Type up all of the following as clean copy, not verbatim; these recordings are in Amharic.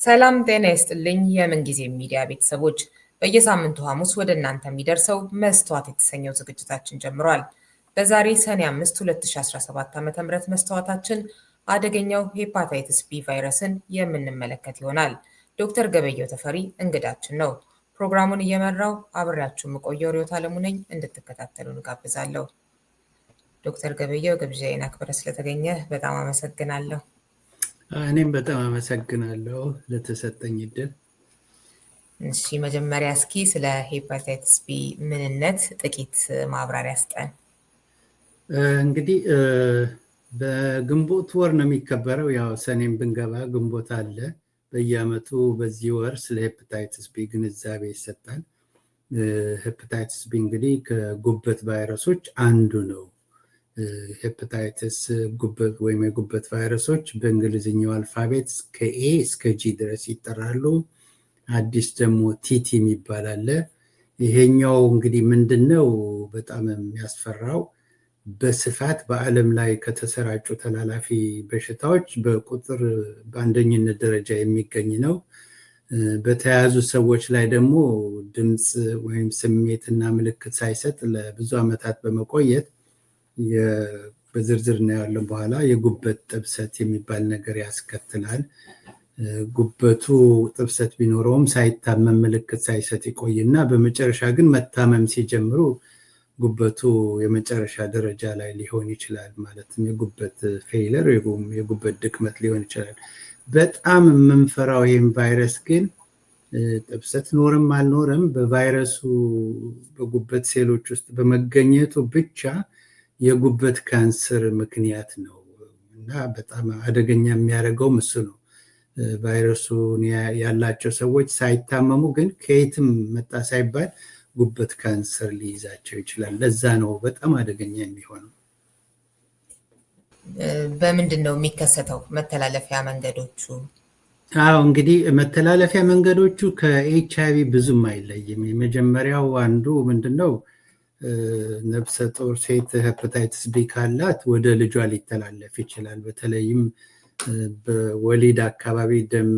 ሰላም ጤና ይስጥልኝ የምንጊዜ ሚዲያ ቤተሰቦች፣ በየሳምንቱ ሐሙስ ወደ እናንተ የሚደርሰው መስተዋት የተሰኘው ዝግጅታችን ጀምሯል። በዛሬ ሰኔ 5 2017 ዓ.ም መስተዋታችን አደገኛው ሄፓታይተስ ቢ ቫይረስን የምንመለከት ይሆናል። ዶክተር ገበየው ተፈሪ እንግዳችን ነው። ፕሮግራሙን እየመራው አብሬያችሁ የምቆየው ሪዮት አለሙ ነኝ። እንድትከታተሉን ጋብዛለሁ። ዶክተር ገበየው ግብዣዬን አክብረህ ስለተገኘ በጣም አመሰግናለሁ። እኔም በጣም አመሰግናለሁ ለተሰጠኝ እድል። እሺ፣ መጀመሪያ እስኪ ስለ ሄፓታይተስ ቢ ምንነት ጥቂት ማብራሪያ ስጠን። እንግዲህ በግንቦት ወር ነው የሚከበረው። ያው ሰኔም ብንገባ ግንቦት አለ። በየአመቱ በዚህ ወር ስለ ሄፓታይተስ ቢ ግንዛቤ ይሰጣል። ሄፓታይተስ ቢ እንግዲህ ከጉበት ቫይረሶች አንዱ ነው። ሄፓታይተስ ጉበት ወይም የጉበት ቫይረሶች በእንግሊዝኛው አልፋቤት ከኤ እስከ ጂ ድረስ ይጠራሉ። አዲስ ደግሞ ቲቲ የሚባል አለ። ይሄኛው እንግዲህ ምንድነው በጣም የሚያስፈራው በስፋት በዓለም ላይ ከተሰራጩ ተላላፊ በሽታዎች በቁጥር በአንደኝነት ደረጃ የሚገኝ ነው። በተያያዙ ሰዎች ላይ ደግሞ ድምፅ ወይም ስሜትና ምልክት ሳይሰጥ ለብዙ ዓመታት በመቆየት በዝርዝር እናያለን በኋላ የጉበት ጥብሰት የሚባል ነገር ያስከትላል። ጉበቱ ጥብሰት ቢኖረውም ሳይታመም ምልክት ሳይሰጥ ይቆይና በመጨረሻ ግን መታመም ሲጀምሩ ጉበቱ የመጨረሻ ደረጃ ላይ ሊሆን ይችላል። ማለትም የጉበት ፌይለር የጉበት ድክመት ሊሆን ይችላል። በጣም የምንፈራው ይህም ቫይረስ ግን ጥብሰት ኖርም አልኖርም በቫይረሱ በጉበት ሴሎች ውስጥ በመገኘቱ ብቻ የጉበት ካንሰር ምክንያት ነው እና በጣም አደገኛ የሚያደርገውም እሱ ነው። ቫይረሱን ያላቸው ሰዎች ሳይታመሙ ግን ከየትም መጣ ሳይባል ጉበት ካንሰር ሊይዛቸው ይችላል። ለዛ ነው በጣም አደገኛ የሚሆነው። በምንድን ነው የሚከሰተው? መተላለፊያ መንገዶቹ? አዎ እንግዲህ መተላለፊያ መንገዶቹ ከኤች አይ ቪ ብዙም አይለይም። የመጀመሪያው አንዱ ምንድነው ነፍሰ ጡር ሴት ሄፓታይተስ ቢ ካላት ወደ ልጇ ሊተላለፍ ይችላል። በተለይም በወሊድ አካባቢ ደም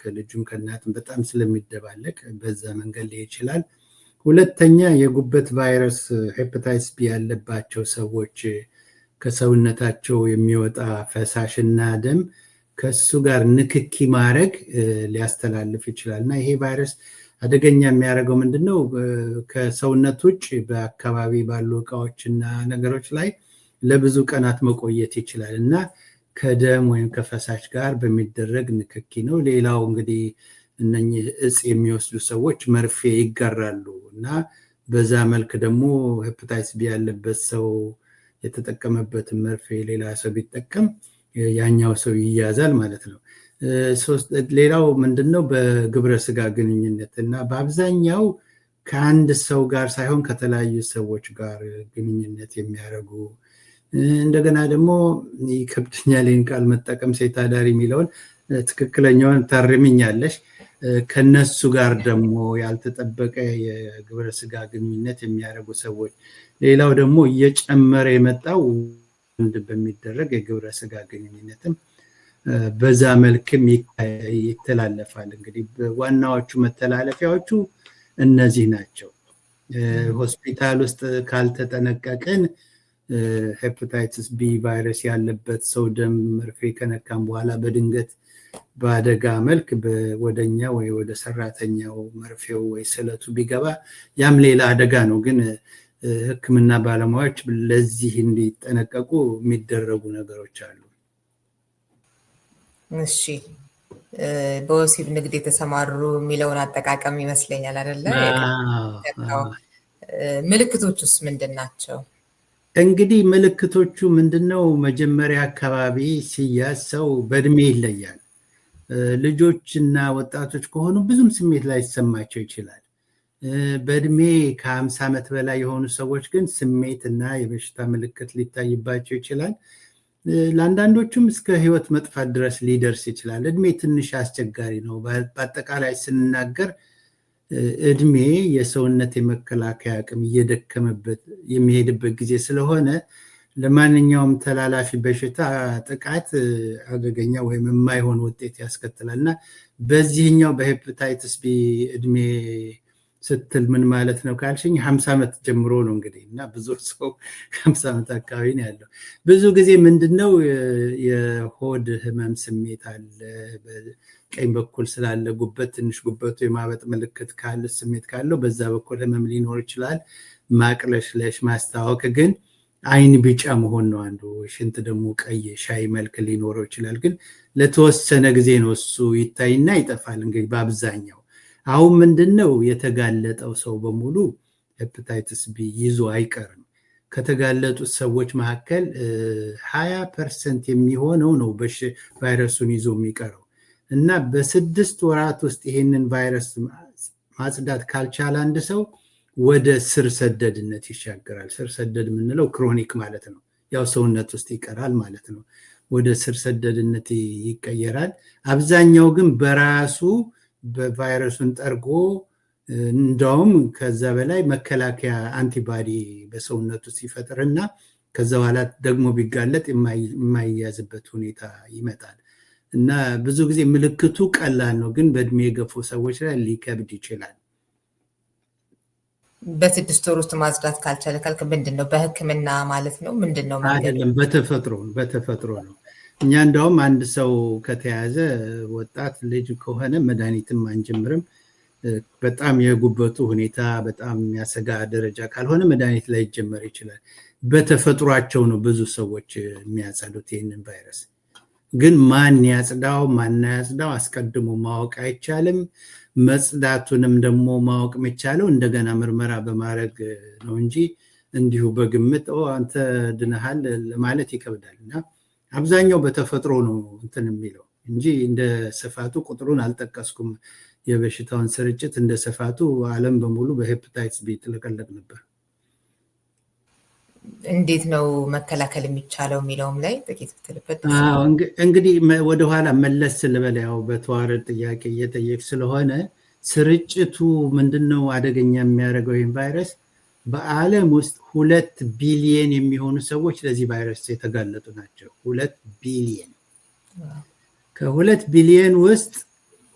ከልጁም ከእናትም በጣም ስለሚደባለቅ በዛ መንገድ ሊሄድ ይችላል። ሁለተኛ የጉበት ቫይረስ ሄፓታይተስ ቢ ያለባቸው ሰዎች ከሰውነታቸው የሚወጣ ፈሳሽና ደም ከሱ ጋር ንክኪ ማድረግ ሊያስተላልፍ ይችላል እና ይሄ ቫይረስ አደገኛ የሚያደርገው ምንድነው ከሰውነት ውጭ በአካባቢ ባሉ እቃዎችና ነገሮች ላይ ለብዙ ቀናት መቆየት ይችላል እና ከደም ወይም ከፈሳሽ ጋር በሚደረግ ንክኪ ነው። ሌላው እንግዲህ እነኚህ እጽ የሚወስዱ ሰዎች መርፌ ይጋራሉ እና በዛ መልክ ደግሞ ሄፓታይተስ ቢ ያለበት ሰው የተጠቀመበትን መርፌ ሌላ ሰው ቢጠቀም ያኛው ሰው ይያዛል ማለት ነው። ሌላው ምንድነው በግብረ ስጋ ግንኙነት እና በአብዛኛው ከአንድ ሰው ጋር ሳይሆን ከተለያዩ ሰዎች ጋር ግንኙነት የሚያደርጉ እንደገና ደግሞ ይከብደኛል ይህን ቃል መጠቀም ሴት አዳሪ የሚለውን ትክክለኛውን ታርምኛለሽ። ከነሱ ጋር ደግሞ ያልተጠበቀ የግብረ ስጋ ግንኙነት የሚያደርጉ ሰዎች። ሌላው ደግሞ እየጨመረ የመጣው በሚደረግ የግብረ ስጋ ግንኙነትም በዛ መልክም ይተላለፋል። እንግዲህ ዋናዎቹ መተላለፊያዎቹ እነዚህ ናቸው። ሆስፒታል ውስጥ ካልተጠነቀቅን ሄፓታይተስ ቢ ቫይረስ ያለበት ሰው ደም መርፌ ከነካም በኋላ በድንገት በአደጋ መልክ ወደኛ ወይ ወደ ሰራተኛው መርፌው ወይ ስለቱ ቢገባ ያም ሌላ አደጋ ነው። ግን ሕክምና ባለሙያዎች ለዚህ እንዲጠነቀቁ የሚደረጉ ነገሮች አሉ። እሺ፣ በወሲብ ንግድ የተሰማሩ የሚለውን አጠቃቀም ይመስለኛል አይደለ? ምልክቶቹስ ምንድን ናቸው? እንግዲህ ምልክቶቹ ምንድነው? መጀመሪያ አካባቢ ሲያዝ ሰው በእድሜ ይለያል። ልጆችና ወጣቶች ከሆኑ ብዙም ስሜት ላይ ይሰማቸው ይችላል። በእድሜ ከ50 ዓመት በላይ የሆኑ ሰዎች ግን ስሜት እና የበሽታ ምልክት ሊታይባቸው ይችላል። ለአንዳንዶቹም እስከ ህይወት መጥፋት ድረስ ሊደርስ ይችላል። እድሜ ትንሽ አስቸጋሪ ነው። በአጠቃላይ ስንናገር እድሜ የሰውነት የመከላከያ አቅም እየደከመበት የሚሄድበት ጊዜ ስለሆነ ለማንኛውም ተላላፊ በሽታ ጥቃት አደገኛ ወይም የማይሆን ውጤት ያስከትላል እና በዚህኛው በሄፓታይተስ ቢ እድሜ ስትል ምን ማለት ነው ካልሽኝ 50 ዓመት ጀምሮ ነው እንግዲህ እና ብዙ ሰው 50 ዓመት አካባቢ ነው ያለው። ብዙ ጊዜ ምንድነው የሆድ ህመም ስሜት አለ፣ በቀኝ በኩል ስላለ ጉበት ትንሽ ጉበቱ የማበጥ ምልክት ካለ ስሜት ካለው በዛ በኩል ህመም ሊኖር ይችላል። ማቅለሽለሽ፣ ማስታወክ ግን አይን ቢጫ መሆን ነው አንዱ። ሽንት ደግሞ ቀይ ሻይ መልክ ሊኖረው ይችላል። ግን ለተወሰነ ጊዜ ነው እሱ ይታይና ይጠፋል። እንግዲህ በአብዛኛው አሁን ምንድነው የተጋለጠው ሰው በሙሉ ሄፓታይተስ ቢ ይዞ አይቀርም። ከተጋለጡት ሰዎች መካከል 20% የሚሆነው ነው ቫይረሱን ይዞ የሚቀረው እና በ6 ወራት ውስጥ ይሄንን ቫይረስ ማጽዳት ካልቻለ አንድ ሰው ወደ ስር ሰደድነት ይሻገራል። ስር ሰደድ የምንለው ክሮኒክ ማለት ነው። ያው ሰውነት ውስጥ ይቀራል ማለት ነው። ወደ ስር ሰደድነት ይቀየራል። አብዛኛው ግን በራሱ በቫይረሱን ጠርጎ እንደውም ከዛ በላይ መከላከያ አንቲባዲ በሰውነቱ ሲፈጥርና ከዛ በኋላ ደግሞ ቢጋለጥ የማይያዝበት ሁኔታ ይመጣል እና ብዙ ጊዜ ምልክቱ ቀላል ነው፣ ግን በእድሜ የገፉ ሰዎች ላይ ሊከብድ ይችላል። በ6 ወር ውስጥ ማጽዳት ካልቻለ ካልክ ምንድነው? በህክምና ማለት ነው? ምንድነው? አይደለም፣ በተፈጥሮ ነው። እኛ እንደውም አንድ ሰው ከተያዘ ወጣት ልጅ ከሆነ መድኃኒትም አንጀምርም። በጣም የጉበቱ ሁኔታ በጣም የሚያሰጋ ደረጃ ካልሆነ መድኃኒት ላይ ይጀመር ይችላል። በተፈጥሯቸው ነው ብዙ ሰዎች የሚያጸዱት ይህንን ቫይረስ። ግን ማን ያጽዳው ማን ያጽዳው አስቀድሞ ማወቅ አይቻልም። መጽዳቱንም ደግሞ ማወቅ የሚቻለው እንደገና ምርመራ በማድረግ ነው እንጂ እንዲሁ በግምት አንተ ድነሃል ለማለት ይከብዳል። እና አብዛኛው በተፈጥሮ ነው እንትን የሚለው እንጂ እንደ ስፋቱ ቁጥሩን አልጠቀስኩም። የበሽታውን ስርጭት እንደ ስፋቱ ዓለም በሙሉ በሄፓታይተስ ቢ ተለቀለቅ ነበር። እንዴት ነው መከላከል የሚቻለው የሚለውም ላይ ጥቂት ብትልበት። እንግዲህ ወደኋላ መለስ ልበል፣ ያው በተዋረድ ጥያቄ እየጠየቅ ስለሆነ ስርጭቱ ምንድነው አደገኛ የሚያደርገው ይህን ቫይረስ? በዓለም ውስጥ 2 ቢሊየን የሚሆኑ ሰዎች ለዚህ ቫይረስ የተጋለጡ ናቸው። 2 ቢሊየን። ከ2 ቢሊየን ውስጥ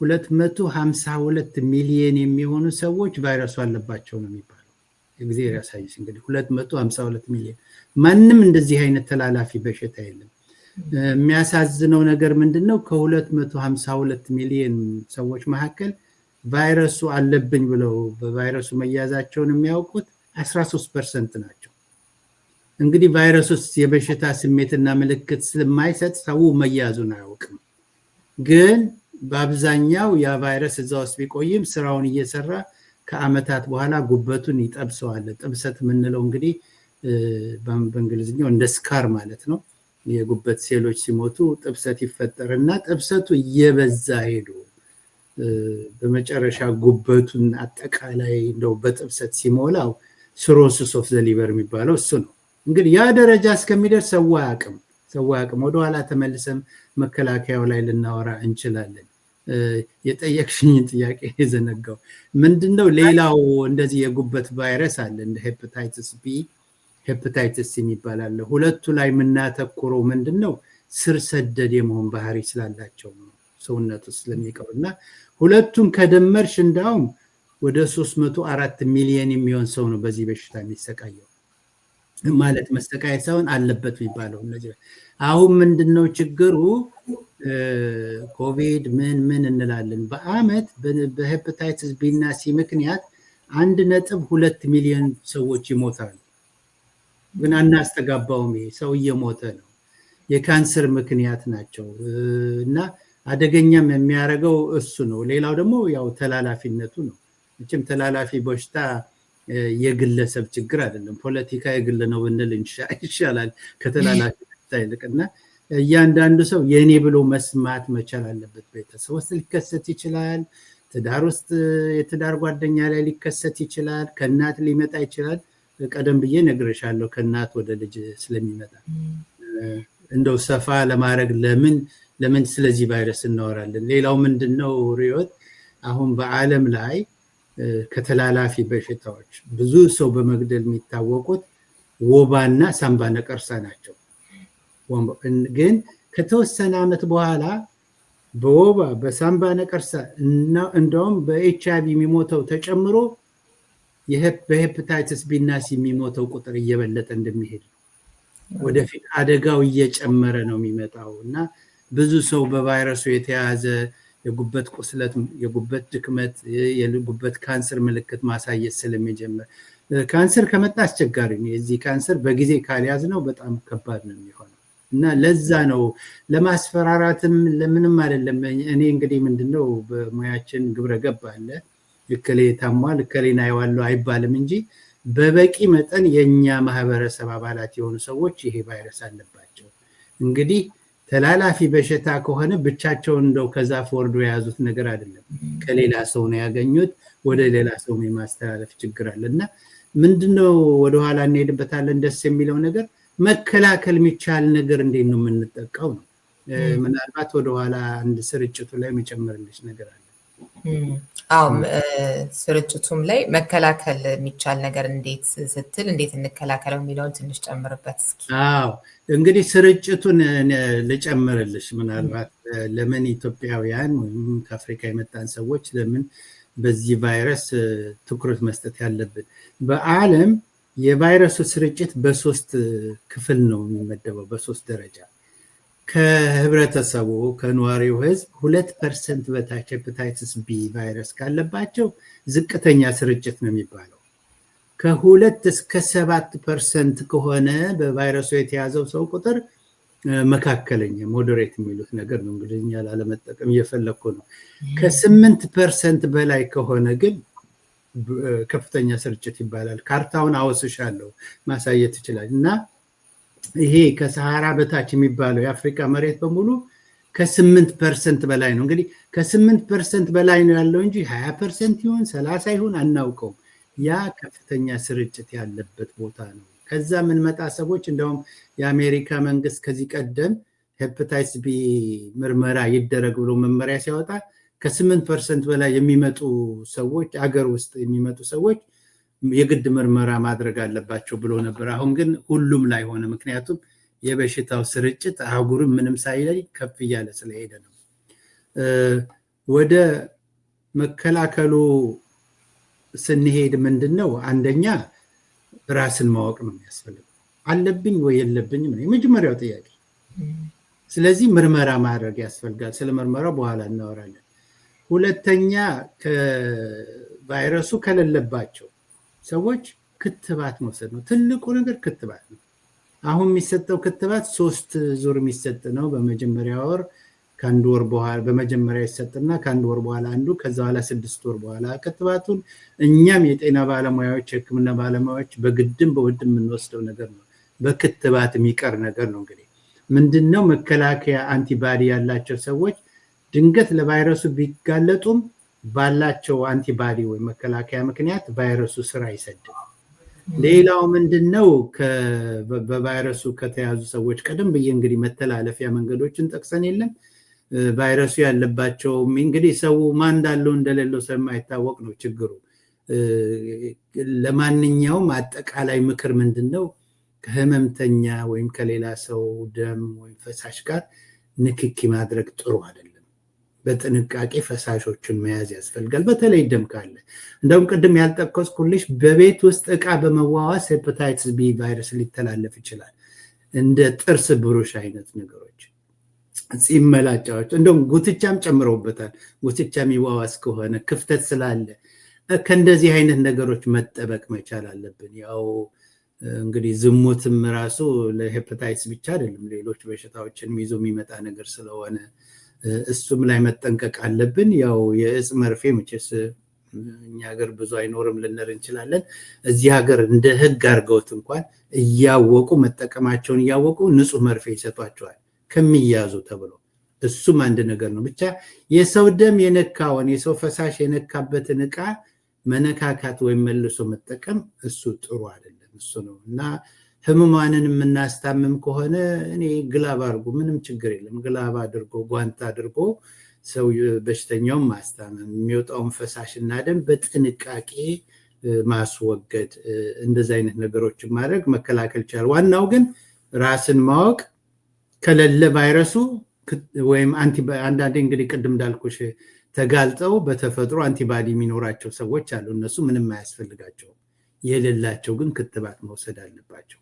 252 ሚሊየን የሚሆኑ ሰዎች ቫይረሱ አለባቸው ነው የሚባለው። እግዚአብሔር ያሳይሽ። እንግዲህ 252 ሚሊዮን። ማንም እንደዚህ አይነት ተላላፊ በሽታ የለም። የሚያሳዝነው ነገር ምንድነው? ከ252 ሚሊዮን ሰዎች መካከል ቫይረሱ አለብኝ ብለው በቫይረሱ መያዛቸውን የሚያውቁት 13% ናቸው። እንግዲህ ቫይረሱስ የበሽታ ስሜትና ምልክት ስለማይሰጥ ሰው መያዙን አያውቅም። ግን በአብዛኛው ያ ቫይረስ እዛ ውስጥ ቢቆይም ስራውን እየሰራ ከአመታት በኋላ ጉበቱን ይጠብሰዋል። ጥብሰት የምንለው እንግዲህ በእንግሊዝኛው እንደ ስካር ማለት ነው። የጉበት ሴሎች ሲሞቱ ጥብሰት ይፈጠርና ጥብሰቱ እየበዛ ሄዶ በመጨረሻ ጉበቱን አጠቃላይ እንደው በጥብሰት ሲሞላው ሲሮሲስ ኦፍ ዘ ሊቨር የሚባለው እሱ ነው። እንግዲህ ያ ደረጃ እስከሚደርስ ሰው አያውቅም። ወደኋላ ተመልሰን መከላከያው ላይ ልናወራ እንችላለን። የጠየቅሽኝ ጥያቄ የዘነጋው ምንድነው? ሌላው እንደዚህ የጉበት ቫይረስ አለ እንደ ሄፓታይተስ ቢ፣ ሄፓታይተስ ሲ ይባላል። ሁለቱ ላይ የምናተኩረው ምንድነው? ስር ሰደድ የመሆን ባህሪ ስላላቸው ነው ሰውነቱ ስለሚቀሩና ሁለቱን ከደመርሽ እንዳውም ወደ 304 ሚሊዮን የሚሆን ሰው ነው በዚህ በሽታ የሚሰቃየው። ማለት መሰቃየት ሳይሆን አለበት የሚባለው እነዚህ። አሁን ምንድነው ችግሩ? ኮቪድ ምን እንላለን? በአመት በሄፓታይተስ ቢ እና ሲ ምክንያት 1.2 ሚሊዮን ሰዎች ይሞታሉ። ግን አናስተጋባውም። ሰው እየሞተ ነው። የካንሰር ምክንያት ናቸው እና አደገኛም የሚያደርገው እሱ ነው። ሌላው ደግሞ ያው ተላላፊነቱ ነው። መቼም ተላላፊ በሽታ የግለሰብ ችግር አይደለም። ፖለቲካ የግል ነው ብንል ይሻላል ከተላላፊ በሽታ ይልቅና እያንዳንዱ ሰው የኔ ብሎ መስማት መቻል አለበት። ቤተሰብ ውስጥ ሊከሰት ይችላል። ትዳር ውስጥ የትዳር ጓደኛ ላይ ሊከሰት ይችላል። ከእናት ሊመጣ ይችላል። ቀደም ብዬ ነግሬሻለሁ ከእናት ወደ ልጅ ስለሚመጣ። እንደው ሰፋ ለማድረግ ለምን ስለዚህ ቫይረስ እናወራለን? ሌላው ምንድነው ሪዮት፣ አሁን በዓለም ላይ ከተላላፊ በሽታዎች ብዙ ሰው በመግደል የሚታወቁት ወባና ሳምባ ነቀርሳ ናቸው። ግን ከተወሰነ ዓመት በኋላ በወባ በሳምባ ነቀርሳ እና እንደውም በኤችአይቪ የሚሞተው ተጨምሮ በሄፓታይተስ ቢ እና ሲ የሚሞተው ቁጥር እየበለጠ እንደሚሄድ ወደፊት አደጋው እየጨመረ ነው የሚመጣው እና ብዙ ሰው በቫይረሱ የተያዘ የጉበት ቁስለት፣ የጉበት ድክመት፣ የጉበት ካንሰር ምልክት ማሳየት ስለሚጀምር ካንሰር ከመጣ አስቸጋሪ ነው። የዚህ ካንሰር በጊዜ ካልያዝ ነው በጣም ከባድ ነው የሚሆነው እና ለዛ ነው ለማስፈራራትም ለምንም አይደለም። እኔ እንግዲህ ምንድነው በሙያችን ግብረ ገብ አለ። እከሌ ታሟል እከሌን አየዋለሁ አይባልም እንጂ በበቂ መጠን የኛ ማህበረሰብ አባላት የሆኑ ሰዎች ይሄ ቫይረስ አለባቸው። እንግዲህ ተላላፊ በሽታ ከሆነ ብቻቸውን እንደው ከዛፍ ወርዶ የያዙት ነገር አይደለም። ከሌላ ሰው ነው ያገኙት፣ ወደ ሌላ ሰው የማስተላለፍ ችግር አለና ምንድነው ወደኋላ እንሄድበታለን። ደስ የሚለው ነገር መከላከል የሚቻል ነገር እንዴት ነው የምንጠቀው ነው። ምናልባት ወደኋላ አንድ ስርጭቱ ላይ መጨመርልሽ ነገር አለ። አዎ ስርጭቱም ላይ መከላከል የሚቻል ነገር እንዴት ስትል እንዴት እንከላከለው የሚለውን ትንሽ ጨምርበት እስኪ። አዎ እንግዲህ ስርጭቱን ልጨምርልሽ። ምናልባት ለምን ኢትዮጵያውያን ወይም ከአፍሪካ የመጣን ሰዎች ለምን በዚህ ቫይረስ ትኩረት መስጠት ያለብን? በዓለም የቫይረሱ ስርጭት በሶስት ክፍል ነው የሚመደበው፣ በሶስት ደረጃ። ከህብረተሰቡ ከነዋሪው ህዝብ 2% በታች ሄፓታይተስ ቢ ቫይረስ ካለባቸው ዝቅተኛ ስርጭት ነው የሚባለው። ከ2 እስከ 7% ከሆነ በቫይረሱ የተያዘው ሰው ቁጥር መካከለኛ ሞዴሬት የሚሉት ነገር ነው። እንግሊዝኛ ላለመጠቀም እየፈለኩ ነው። ከ8% በላይ ከሆነ ግን ከፍተኛ ስርጭት ይባላል። ካርታውን አወስሻለሁ ማሳየት ይችላል። እና ይሄ ከሰሃራ በታች የሚባለው የአፍሪካ መሬት በሙሉ ከ8% በላይ ነው። እንግዲህ ከ8% በላይ ነው ያለው እንጂ 20% ይሁን 30 ይሁን አናውቀውም። ያ ከፍተኛ ስርጭት ያለበት ቦታ ነው። ከዛ የምንመጣ ሰዎች እንደውም የአሜሪካ መንግስት ከዚህ ቀደም ሄፓታይተስ ቢ ምርመራ ይደረግ ብሎ መመሪያ ሲያወጣ ከ8% በላይ የሚመጡ ሰዎች አገር ውስጥ የሚመጡ ሰዎች የግድ ምርመራ ማድረግ አለባቸው ብሎ ነበር። አሁን ግን ሁሉም ላይ ሆነ። ምክንያቱም የበሽታው ስርጭት አህጉርም ምንም ሳይለይ ከፍ እያለ ስለሄደ ነው። ወደ መከላከሉ ስንሄድ ምንድነው አንደኛ ራስን ማወቅ ነው የሚያስፈልገው። አለብኝ ወይ የለብኝም ነው የመጀመሪያው ጥያቄ። ስለዚህ ምርመራ ማድረግ ያስፈልጋል። ስለ ምርመራው በኋላ እናወራለን። ሁለተኛ ከቫይረሱ ከሌለባቸው ሰዎች ክትባት መውሰድ ነው። ትልቁ ነገር ክትባት ነው። አሁን የሚሰጠው ክትባት 3 ዙር የሚሰጥ ነው። በመጀመሪያ ወር ከአንድ ወር በኋላ በመጀመሪያ ይሰጥና ከአንድ ወር በኋላ አንዱ፣ ከዛ በኋላ 6 ወር በኋላ ክትባቱን እኛም የጤና ባለሙያዎች የሕክምና ባለሙያዎች በግድም በውድም የምንወስደው ነገር ነው። በክትባት የሚቀር ነገር ነው። እንግዲህ ምንድነው መከላከያ አንቲባዲ ያላቸው ሰዎች ድንገት ለቫይረሱ ቢጋለጡም ባላቸው አንቲባዲ ወይ መከላከያ ምክንያት ቫይረሱ ስራ አይሰድም። ሌላው ምንድነው በቫይረሱ ከተያዙ ሰዎች ቀደም ብዬ እንግዲህ መተላለፊያ መንገዶችን ጠቅሰን የለም ቫይረሱ ያለባቸው እንግዲህ ሰው ማን እንዳለው እንደሌለው ስለማይታወቅ ነው ችግሩ። ለማንኛውም አጠቃላይ ምክር ምንድነው ከህመምተኛ ወይም ከሌላ ሰው ደም ወይም ፈሳሽ ጋር ንክኪ ማድረግ ጥሩ አይደለም። በጥንቃቄ ፈሳሾችን መያዝ ያስፈልጋል። በተለይ ደም ካለ እንደውም ቅድም ያልጠቀስኩልሽ በቤት ውስጥ እቃ በመዋዋስ ሄፓታይተስ ቢ ቫይረስ ሊተላለፍ ይችላል። እንደ ጥርስ ብሩሽ አይነት ነገሮች፣ ፂም መላጫዎች፣ እንደውም ጉትቻም ጨምረውበታል። ጉትቻ የሚዋዋስ ከሆነ ክፍተት ስላለ ከእንደዚህ አይነት ነገሮች መጠበቅ መቻል አለብን። ያው እንግዲህ ዝሙትም ራሱ ለሄፓታይተስ ብቻ አይደለም ሌሎች በሽታዎችን ይዞ የሚመጣ ነገር ስለሆነ እሱም ላይ መጠንቀቅ አለብን። ያው የእጽ መርፌ መቼስ እኛ ሀገር ብዙ አይኖርም ልንል እንችላለን። እዚህ ሀገር እንደ ህግ አድርገውት እንኳን እያወቁ መጠቀማቸውን እያወቁ ንጹህ መርፌ ይሰጧቸዋል ከሚያዙ ተብሎ። እሱም አንድ ነገር ነው። ብቻ የሰው ደም የነካውን የሰው ፈሳሽ የነካበትን እቃ መነካካት ወይም መልሶ መጠቀም እሱ ጥሩ አይደለም። እሱ ነው እና ህሙማንን የምናስታምም ከሆነ እኔ ግላብ አድርጎ ምንም ችግር የለም። ግላብ አድርጎ ጓንት አድርጎ ሰው በሽተኛውን ማስታመም፣ የሚወጣውን ፈሳሽና ደም በጥንቃቄ ማስወገድ እንደዚህ አይነት ነገሮችን ማድረግ መከላከል ይችላል። ዋናው ግን ራስን ማወቅ ከሌለ ቫይረሱ ወይም አንዳንዴ እንግዲህ ቅድም እንዳልኩሽ ተጋልጠው በተፈጥሮ አንቲባዲ የሚኖራቸው ሰዎች አሉ። እነሱ ምንም አያስፈልጋቸውም። የሌላቸው ግን ክትባት መውሰድ አለባቸው።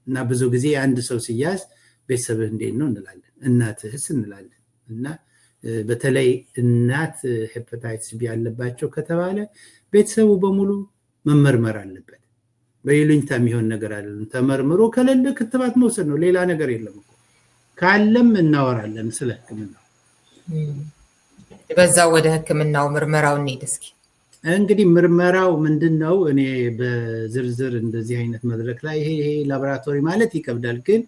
እና ብዙ ጊዜ አንድ ሰው ሲያዝ ቤተሰብህ እንዴት ነው እንላለን፣ እናትህስ እንላለን። እና በተለይ እናት ሄፓታይትስ ቢ ያለባቸው ከተባለ ቤተሰቡ በሙሉ መመርመር አለበት። በይሉኝታ የሚሆን ነገር አይደለም። ተመርምሮ ከሌለ ክትባት መውሰድ ነው። ሌላ ነገር የለም። ካለም እናወራለን ስለ ሕክምናው። በዛው ወደ ሕክምናው ምርመራው እንሂድ እስኪ። እንግዲህ ምርመራው ምንድነው? እኔ በዝርዝር እንደዚህ አይነት መድረክ ላይ ይሄ ላቦራቶሪ ማለት ይከብዳል። ግን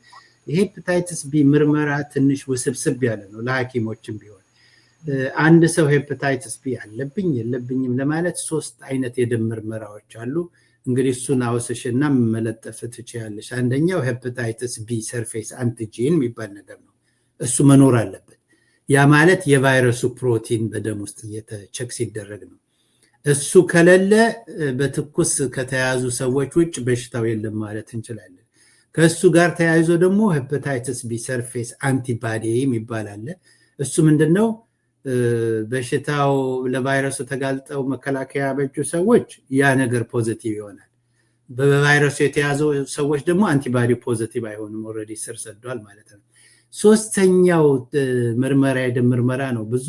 ሄፓታይትስ ቢ ምርመራ ትንሽ ውስብስብ ያለ ነው ለሐኪሞችም ቢሆን። አንድ ሰው ሄፓታይትስ ቢ አለብኝ የለብኝም ለማለት 3 አይነት የደም ምርመራዎች አሉ። እንግዲህ እሱን አውስሽና መለጠፍ ትችያለሽ። አንደኛው ሄፓታይትስ ቢ ሰርፌስ አንቲጂን የሚባል ነገር ነው። እሱ መኖር አለበት። ያ ማለት የቫይረሱ ፕሮቲን በደም ውስጥ እየተቸክ ሲደረግ ነው። እሱ ከሌለ በትኩስ ከተያዙ ሰዎች ውጭ በሽታው የለም ማለት እንችላለን። ከእሱ ጋር ተያይዞ ደግሞ ሄፓታይትስ ቢ ሰርፌስ አንቲባዲ የሚባል አለ። እሱ ምንድነው? በሽታው ለቫይረሱ ተጋልጠው መከላከያ በጁ ሰዎች ያ ነገር ፖዚቲቭ ይሆናል። በቫይረሱ የተያዙ ሰዎች ደግሞ አንቲባዲ ፖዚቲቭ አይሆንም። ኦልሬዲ ስር ሰዷል ማለት ነው። ሶስተኛው ምርመራ የደም ምርመራ ነው። ብዙ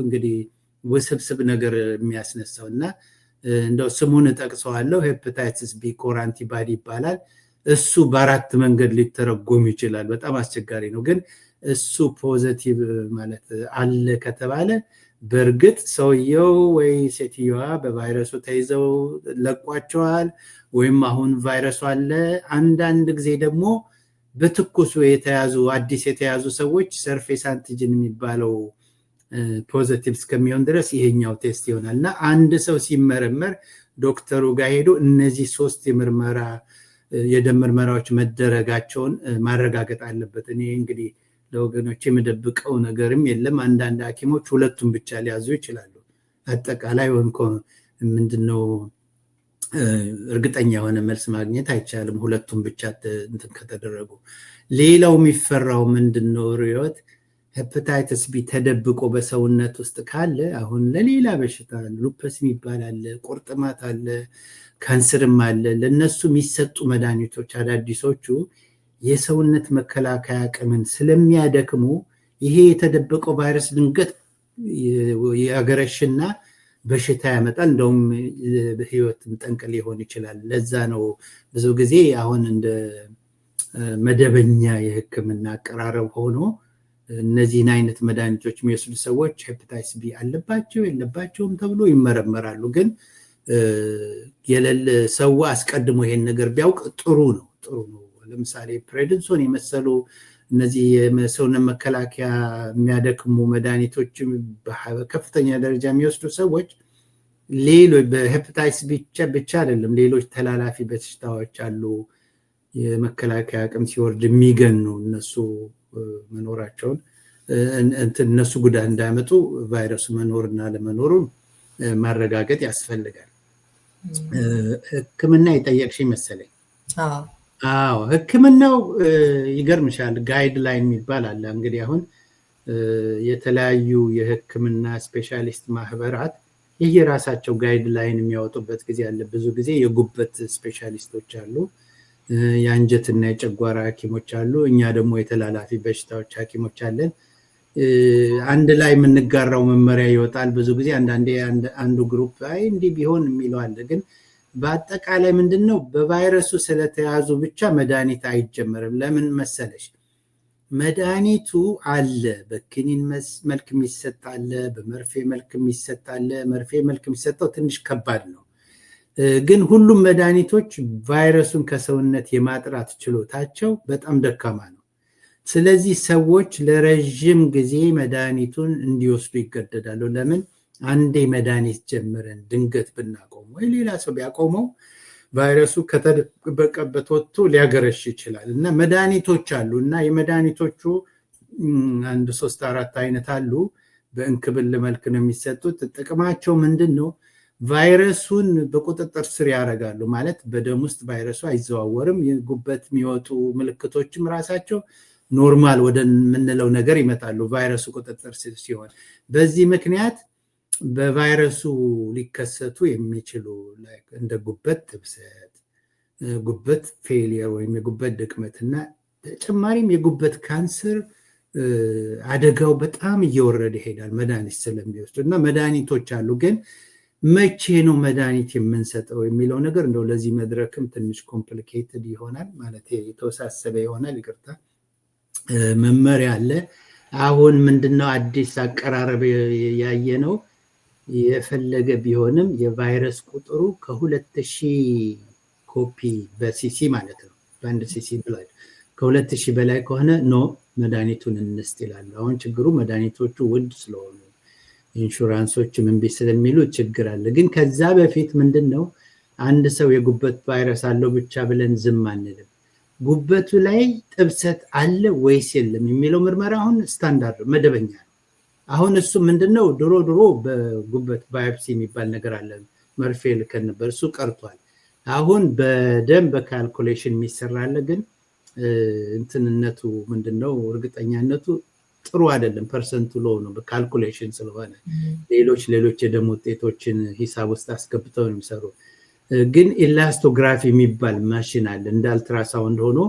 እንግዲህ ውስብስብ ነገር የሚያስነሳው እና እንደው ስሙን ጠቅሰዋለሁ። ሄፓታይትስ ቢ ኮር አንቲባዲ ይባላል። እሱ በ4 መንገድ ሊተረጎም ይችላል። በጣም አስቸጋሪ ነው። ግን እሱ ፖዚቲቭ ማለት አለ ከተባለ በእርግጥ ሰውየው ወይ ሴትዮዋ በቫይረሱ ተይዘው ለቋቸዋል ወይም አሁን ቫይረሱ አለ። አንዳንድ ጊዜ ደግሞ በትኩሱ የተያዙ አዲስ የተያዙ ሰዎች ሰርፌስ አንቲጅን የሚባለው ፖዚቲቭ እስከሚሆን ድረስ ይሄኛው ቴስት ይሆናል እና አንድ ሰው ሲመረመር ዶክተሩ ጋር ሄዶ እነዚህ 3 የደም ምርመራዎች መደረጋቸውን ማረጋገጥ አለበት። እኔ እንግዲህ ለወገኖች የምደብቀው ነገርም የለም። አንዳንድ ሐኪሞች 2ቱን ብቻ ሊያዙ ይችላሉ። አጠቃላይ ወንኮ ምንድነው እርግጠኛ የሆነ መልስ ማግኘት አይቻልም 2ቱን ብቻ እንትን ከተደረጉ። ሌላው የሚፈራው ምንድነው ሪዮት ሄፓታይትስ ቢ ተደብቆ በሰውነት ውስጥ ካለ አሁን ለሌላ በሽታ ሉፐስ የሚባል አለ፣ ቁርጥማት አለ፣ ካንሰርም አለ። ለነሱ የሚሰጡ መድኃኒቶች አዳዲሶቹ የሰውነት መከላከያ አቅምን ስለሚያደክሙ ይሄ የተደበቀው ቫይረስ ድንገት ያገረሽና በሽታ ያመጣል። እንደውም በህይወትም ጠንቅ ሊሆን ይችላል። ለዛ ነው ብዙ ጊዜ አሁን እንደ መደበኛ የሕክምና አቀራረብ ሆኖ እነዚህን አይነት መድኃኒቶች የሚወስዱ ሰዎች ሄፓታይትስ ቢ አለባቸው የለባቸውም ተብሎ ይመረመራሉ። ግን የሌለ ሰው አስቀድሞ ይሄን ነገር ቢያውቅ ጥሩ ነው። ለምሳሌ ፕሬድንሶን የመሰሉ እነዚህ የሰውነት መከላከያ የሚያደክሙ መድኃኒቶች በከፍተኛ ደረጃ የሚወስዱ ሰዎች ሌሎች በሄፓታይትስ ብቻ አይደለም ሌሎች ተላላፊ በሽታዎች አሉ የመከላከያ አቅም ሲወርድ የሚገኑ እነሱ መኖራቸውን እነሱ ጉዳት እንዳያመጡ ቫይረሱ መኖርና ለመኖሩን ማረጋገጥ ያስፈልጋል። ሕክምና የጠየቅሽ መሰለኝ። አዎ ሕክምናው ይገርምሻል ጋይድላይን የሚባል አለ። እንግዲህ አሁን የተለያዩ የሕክምና ስፔሻሊስት ማህበራት የየራሳቸው ጋይድላይን የሚያወጡበት ጊዜ አለ። ብዙ ጊዜ የጉበት ስፔሻሊስቶች አሉ፣ የአንጀትና የጨጓራ ሐኪሞች አሉ። እኛ ደግሞ የተላላፊ በሽታዎች ሐኪሞች አለን። አንድ ላይ የምንጋራው መመሪያ ይወጣል። ብዙ ጊዜ አንዱ ግሩፕ አይ እንዲህ ቢሆን የሚለው አለ። ግን በአጠቃላይ ምንድነው በቫይረሱ ስለተያዙ ብቻ መድኃኒት አይጀመርም። ለምን መሰለሽ? መድኃኒቱ አለ፣ በክኒን መልክ የሚሰጥ አለ፣ በመርፌ መልክ የሚሰጥ አለ። መርፌ መልክ የሚሰጠው ትንሽ ከባድ ነው። ግን ሁሉም መድኃኒቶች ቫይረሱን ከሰውነት የማጥራት ችሎታቸው በጣም ደካማ ነው። ስለዚህ ሰዎች ለረጅም ጊዜ መድኃኒቱን እንዲወስዱ ይገደዳሉ። ለምን? አንዴ መድኃኒት ጀምረን ድንገት ብናቆም ወይ ሌላ ሰው ቢያቆመው ቫይረሱ ከተደበቀበት ወጥቶ ሊያገረሽ ይችላል። እና መድኃኒቶች አሉ እና የመድኃኒቶቹ 1 3 4 አይነት አሉ። በእንክብል መልክ ነው የሚሰጡት። ጥቅማቸው ምንድን ነው? ቫይረሱን በቁጥጥር ስር ያደርጋሉ ማለት በደም ውስጥ ቫይረሱ አይዘዋወርም። የጉበት የሚወጡ ምልክቶችም ራሳቸው ኖርማል ወደ ምንለው ነገር ይመጣሉ ቫይረሱ ቁጥጥር ስር ሲሆን። በዚህ ምክንያት በቫይረሱ ሊከሰቱ የሚችሉ እንደ ጉበት ጥብሰት፣ ጉበት ፌሊየር ወይም የጉበት ድክመትና ተጨማሪም የጉበት ካንሰር አደጋው በጣም እየወረደ ይሄዳል መድኃኒት ስለሚወስዱ እና መድኃኒቶች አሉ። ግን መቼ ነው መድኃኒት የምንሰጠው የሚለው ነገር እንደው ለዚህ መድረክም ትንሽ ኮምፕሊኬትድ ይሆናል ማለት የተወሳሰበ ይሆናል። ይቅርታ። መመሪያ አለ። አሁን ምንድነው አዲስ አቀራረብ ያየ ነው የፈለገ ቢሆንም የቫይረስ ቁጥሩ ከ2000 ኮፒ በሲሲ ማለት ነው በአንድ ሲሲ ብላድ ከ2000 በላይ ከሆነ ኖ መድኃኒቱን እንስጥ ይላሉ። አሁን ችግሩ መድኃኒቶቹ ውድ ስለሆኑ ኢንሹራንሶች እምቢ ስለሚሉ ችግር አለ። ግን ከዛ በፊት ምንድነው አንድ ሰው የጉበት ቫይረስ አለው ብቻ ብለን ዝም አንልም። ጉበቱ ላይ ጥብሰት አለ ወይስ የለም የሚለው ምርመራ አሁን ስታንዳርድ መደበኛ ነው። አሁን እሱ ምንድነው ድሮ በጉበት ባዮፕሲ የሚባል ነገር አለ መርፌ ልከን ነበር፣ እሱ ቀርቷል። አሁን በደም በካልኩሌሽን የሚሰራ አለ። ግን እንትንነቱ ምንድነው እርግጠኛነቱ ጥሩ አይደለም። ፐርሰንቱ ሎው ነው በካልኩሌሽን ስለሆነ ሌሎች የደም ውጤቶችን ሂሳብ ውስጥ አስገብተው ነው የሚሰሩ። ግን ኢላስቶግራፊ የሚባል ማሽን አለ እንደ አልትራሳውንድ ሆኖ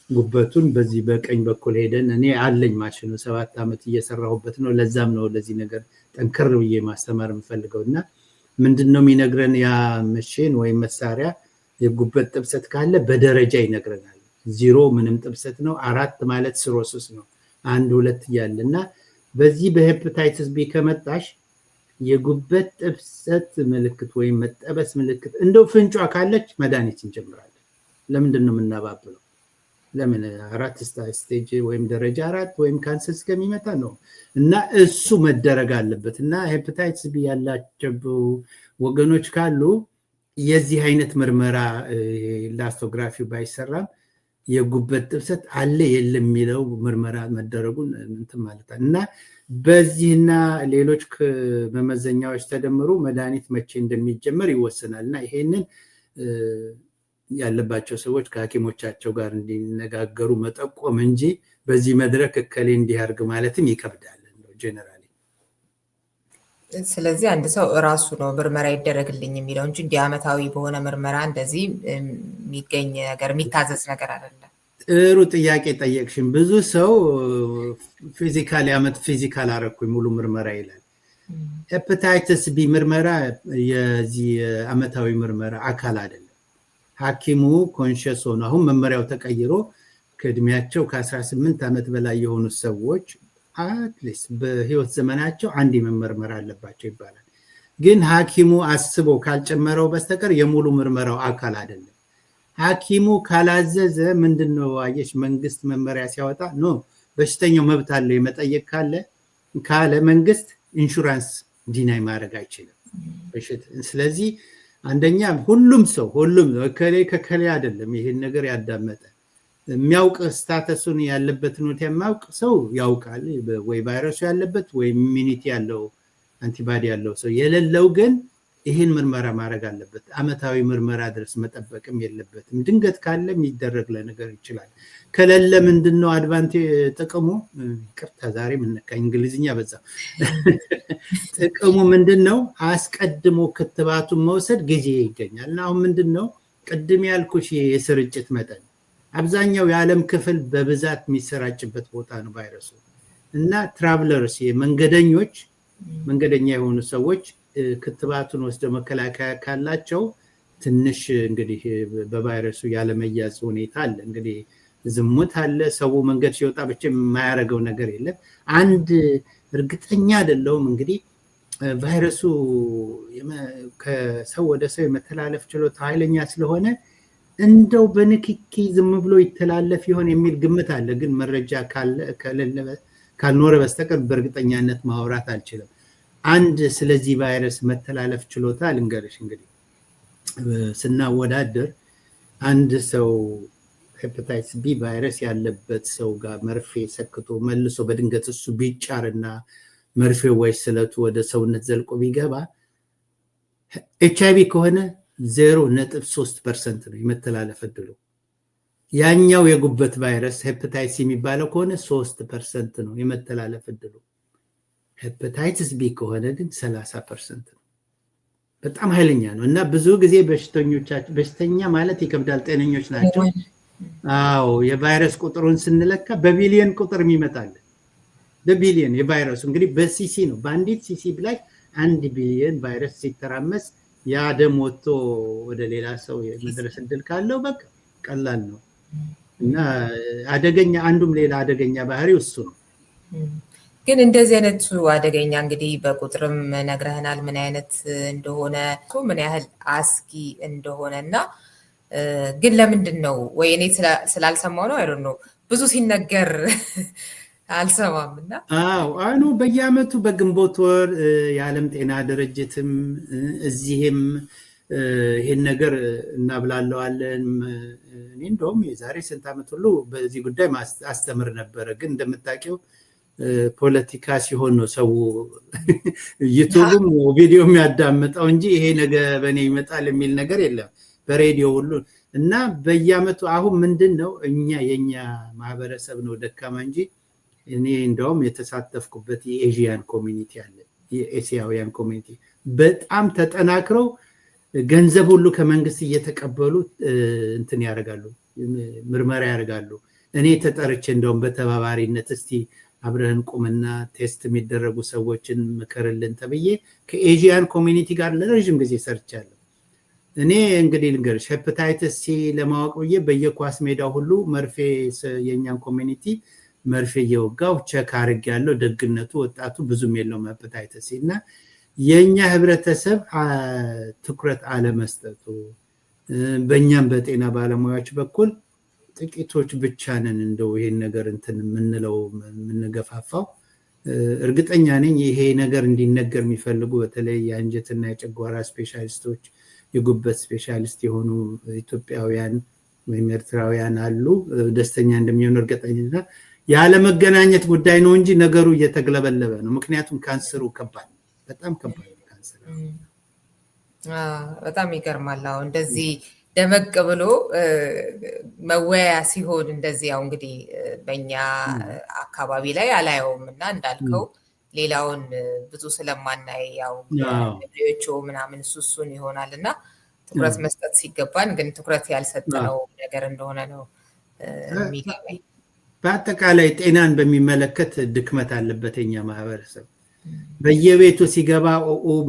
ጉበቱን በዚህ በቀኝ በኩል ሄደን እኔ አለኝ ማሽኑ 7 ዓመት እየሰራሁበት ነው። ለዛም ነው ለዚህ ነገር ጠንከር ብዬ ማስተማር የምፈልገው። እና ምንድነው የሚነግረን ያ ማሽን ወይም መሳሪያ የጉበት ጥብሰት ካለ በደረጃ ይነግረናል። 0 ምንም ጥብሰት ነው፣ 4 ማለት ሲሮሲስ ነው፣ 1 2 እያለና በዚህ በሄፓታይቲስ ቢ ከመጣሽ የጉበት ጥብሰት ምልክት ወይም መጠበስ ምልክት እንደው ፍንጯ ካለች መድኃኒት እንጀምራለን። ለምንድን ነው የምናባብለው? ለምን 4 ስቴጅ ወይም ደረጃ 4 ወይም ካንሰር እስከሚመጣ ነው። እና እሱ መደረግ አለበት። እና ሄፓታይቲስ ቢ ያላቸው ወገኖች ካሉ የዚህ አይነት ምርመራ ላስቶግራፊው ባይሰራም የጉበት ጥብሰት አለ የለም የሚለው ምርመራ መደረጉን እንትን ማለት እና በዚህና ሌሎች መመዘኛዎች ተደምሮ መድኃኒት መቼ እንደሚጀመር ይወሰናል። እና ይሄንን ያለባቸው ሰዎች ከሐኪሞቻቸው ጋር እንዲነጋገሩ መጠቆም እንጂ በዚህ መድረክ እከሌ እንዲያርግ ማለትም ይከብዳል ጀነራሊ። ስለዚህ አንድ ሰው እራሱ ነው ምርመራ ይደረግልኝ የሚለው እንጂ እንዲህ ዓመታዊ በሆነ ምርመራ እንደዚህ የሚገኝ ነገር የሚታዘዝ ነገር አይደለም። ጥሩ ጥያቄ ጠየቅሽን። ብዙ ሰው ፊዚካል አረኩኝ ሙሉ ምርመራ ይላል። ሄፓታይቲስ ቢ ምርመራ የዚህ ዓመታዊ ምርመራ አካል አይደለም። ሐኪሙ ኮንሽስ ሆኖ አሁን መመሪያው ተቀይሮ ከእድሜያቸው ከ18 ዓመት በላይ የሆኑ ሰዎች አትሊስት በህይወት ዘመናቸው አንድ መመርመር አለባቸው ይባላል። ግን ሐኪሙ አስቦ ካልጨመረው በስተቀር የሙሉ ምርመራው አካል አይደለም። ሐኪሙ ካላዘዘ ምንድነው አየሽ መንግስት መመሪያ ሲያወጣ ነው በሽተኛው መብት አለው የመጠየቅ ካለ መንግስት ኢንሹራንስ ዲናይ ማድረግ አይችልም። ስለዚህ አንደኛ ሁሉም ከከሌ አይደለም ይሄን ነገር ያዳመጠ የሚያውቅ ስታተሱን ያለበትን ሁኔታ የሚያውቅ ሰው ያውቃል ወይ ቫይረሱ ያለበት ወይ ኢሚኒቲ ያለው አንቲባዲ ያለው ሰው የሌለው ግን ይሄን ምርመራ ማድረግ አለበት። ዓመታዊ ምርመራ ድረስ መጠበቅም የለበትም። ድንገት ካለ የሚደረግ ለነገር ይችላል። ከሌለ ምንድነው አድቫንቴጅ ጥቅሙ? ይቅርታ ዛሬ ምንነካ እንግሊዝኛ በዛ። ጥቅሙ ምንድነው? አስቀድሞ ክትባቱን መውሰድ ጊዜ ይገኛል። እና አሁን ምንድነው ቅድም ያልኩሽ የስርጭት መጠን አብዛኛው የዓለም ክፍል በብዛት የሚሰራጭበት ቦታ ነው ቫይረሱ። እና ትራቭለርስ መንገደኛ የሆኑ ሰዎች ክትባቱን ወስደው መከላከያ ካላቸው ትንሽ እንግዲህ በቫይረሱ ያለመያዝ ሁኔታ አለ። እንግዲህ ዝሙት አለ፣ ሰው መንገድ ሲወጣ ብቻ የማያረገው ነገር የለም። አንድ እርግጠኛ አይደለሁም እንግዲህ ቫይረሱ ከሰው ወደ ሰው የመተላለፍ ችሎታ ኃይለኛ ስለሆነ እንደው በንክኪ ዝም ብሎ ይተላለፍ ይሆን የሚል ግምት አለ። ግን መረጃ ካልኖረ በስተቀር በእርግጠኛነት ማውራት አልችልም። አንድ ስለዚህ ቫይረስ መተላለፍ ችሎታ ልንገርሽ። እንግዲህ ስናወዳደር አንድ ሰው ሄፓታይቲስ ቢ ቫይረስ ያለበት ሰው ጋር መርፌ ሰክቶ መልሶ በድንገት እሱ ቢጫርና መርፌው ወይ ስለቱ ወደ ሰውነት ዘልቆ ቢገባ HIV ከሆነ 0.3% ነው የመተላለፍ እድሉ። ያኛው የጉበት ቫይረስ ሄፓታይቲስ የሚባለው ከሆነ 3% ነው የመተላለፍ እድሉ። ሄፓታይቲስ ቢ ከሆነ ግን 30% ነው። በጣም ኃይለኛ ነው እና ብዙ ጊዜ በሽተኛ ማለት ይከብዳል፣ ጤነኞች ናቸው። አዎ የቫይረስ ቁጥሩን ስንለካ በቢሊየን ቁጥር ይመጣል። በቢሊየን የቫይረሱ እንግዲህ በሲሲ ነው። በአንዲት ሲሲ ላይ 1 ቢሊየን ቫይረስ ሲተራመስ ያ ደም ወጥቶ ወደ ሌላ ሰው የመድረስ እድል ካለው በቃ ቀላል ነው እና አደገኛ አንዱም ሌላ አደገኛ ባህሪው እሱ ነው። ግን እንደዚህ አይነቱ አደገኛ እንግዲህ በቁጥርም ነግረህናል ምን አይነት እንደሆነ ምን ያህል አስጊ እንደሆነ እና ግን ለምንድን ነው ወይ እኔ ስላልሰማው ነው አይደል ነው ብዙ ሲነገር አልሰማም እና አሁን በየአመቱ በግንቦት ወር የዓለም ጤና ድርጅትም እዚህም ይሄን ነገር እናብላለዋለን። እኔ እንደውም የዛሬ ስንት ዓመት ሁሉ በዚህ ጉዳይ አስተምር ነበረ። ግን እንደምታውቂው ፖለቲካ ሲሆን ነው ሰው ዩቲዩብም ቪዲዮ የሚያዳምጠው እንጂ ይሄ ነገር በእኔ ይመጣል የሚል ነገር የለም በሬዲዮ ሁሉ እና በየአመቱ አሁን ምንድነው የኛ ማህበረሰብ ነው ደካማ እንጂ እኔ እንደውም የተሳተፍኩበት የኤዥያን ኮሚኒቲ አለ። የኤሲያውያን ኮሚኒቲ በጣም ተጠናክረው ገንዘብ ሁሉ ከመንግስት እየተቀበሉ እንትን ያደርጋሉ፣ ምርመራ ያደርጋሉ። እኔ ተጠርቼ እንደውም በተባባሪነት እስቲ አብረን ቁምና ቴስት የሚደረጉ ሰዎችን ምከርልን ተብዬ ከኤዥያን ኮሚኒቲ ጋር ለረጅም ጊዜ ሰርቻለሁ። እኔ እንግዲህ ልንገርሽ ሄፓታይተስ ሲ ለማወቅ ብዬ በየኳስ ሜዳው ሁሉ መርፌ የኛን ኮሚኒቲ መርፌ እየወጋው ቸክ አድርጌያለሁ። ደግነቱ ወጣቱ ብዙም የለውም ሄፓታይተስ ሲ እና የኛ ህብረተሰብ ትኩረት አለመስጠቱ በእኛም በጤና ባለሙያዎች በኩል ጥቂቶች ብቻ ነን እንደው ይሄን ነገር እንትን የምንለው የምንገፋፋው። እርግጠኛ ነኝ ይሄ ነገር እንዲነገር የሚፈልጉ በተለይ የአንጀትና የጨጓራ ስፔሻሊስቶች፣ የጉበት ስፔሻሊስት የሆኑ ኢትዮጵያውያን ወይም ኤርትራውያን አሉ። ደስተኛ እንደሚሆኑ እርግጠኛ ነኝ። ያለመገናኘት ጉዳይ ነው እንጂ ነገሩ እየተግለበለበ ነው። ምክንያቱም ካንሰሩ ከባድ ነው፣ በጣም ከባድ ነው ካንሰር። በጣም ይገርማል። አሁን እንደዚህ ደመቅ ብሎ መወያያ ሲሆን እንደዚህ ያው እንግዲህ በእኛ አካባቢ ላይ አላየውም እና እንዳልከው ሌላውን ብዙ ስለማናይ ያው ሌሎቹ ምናምን እሱን ይሆናል እና ትኩረት መስጠት ሲገባን ግን ትኩረት ያልሰጠነው ነገር እንደሆነ ነው የሚገባኝ። በአጠቃላይ ጤናን በሚመለከት ድክመት አለበት የኛ ማህበረሰብ። በየቤቱ ሲገባ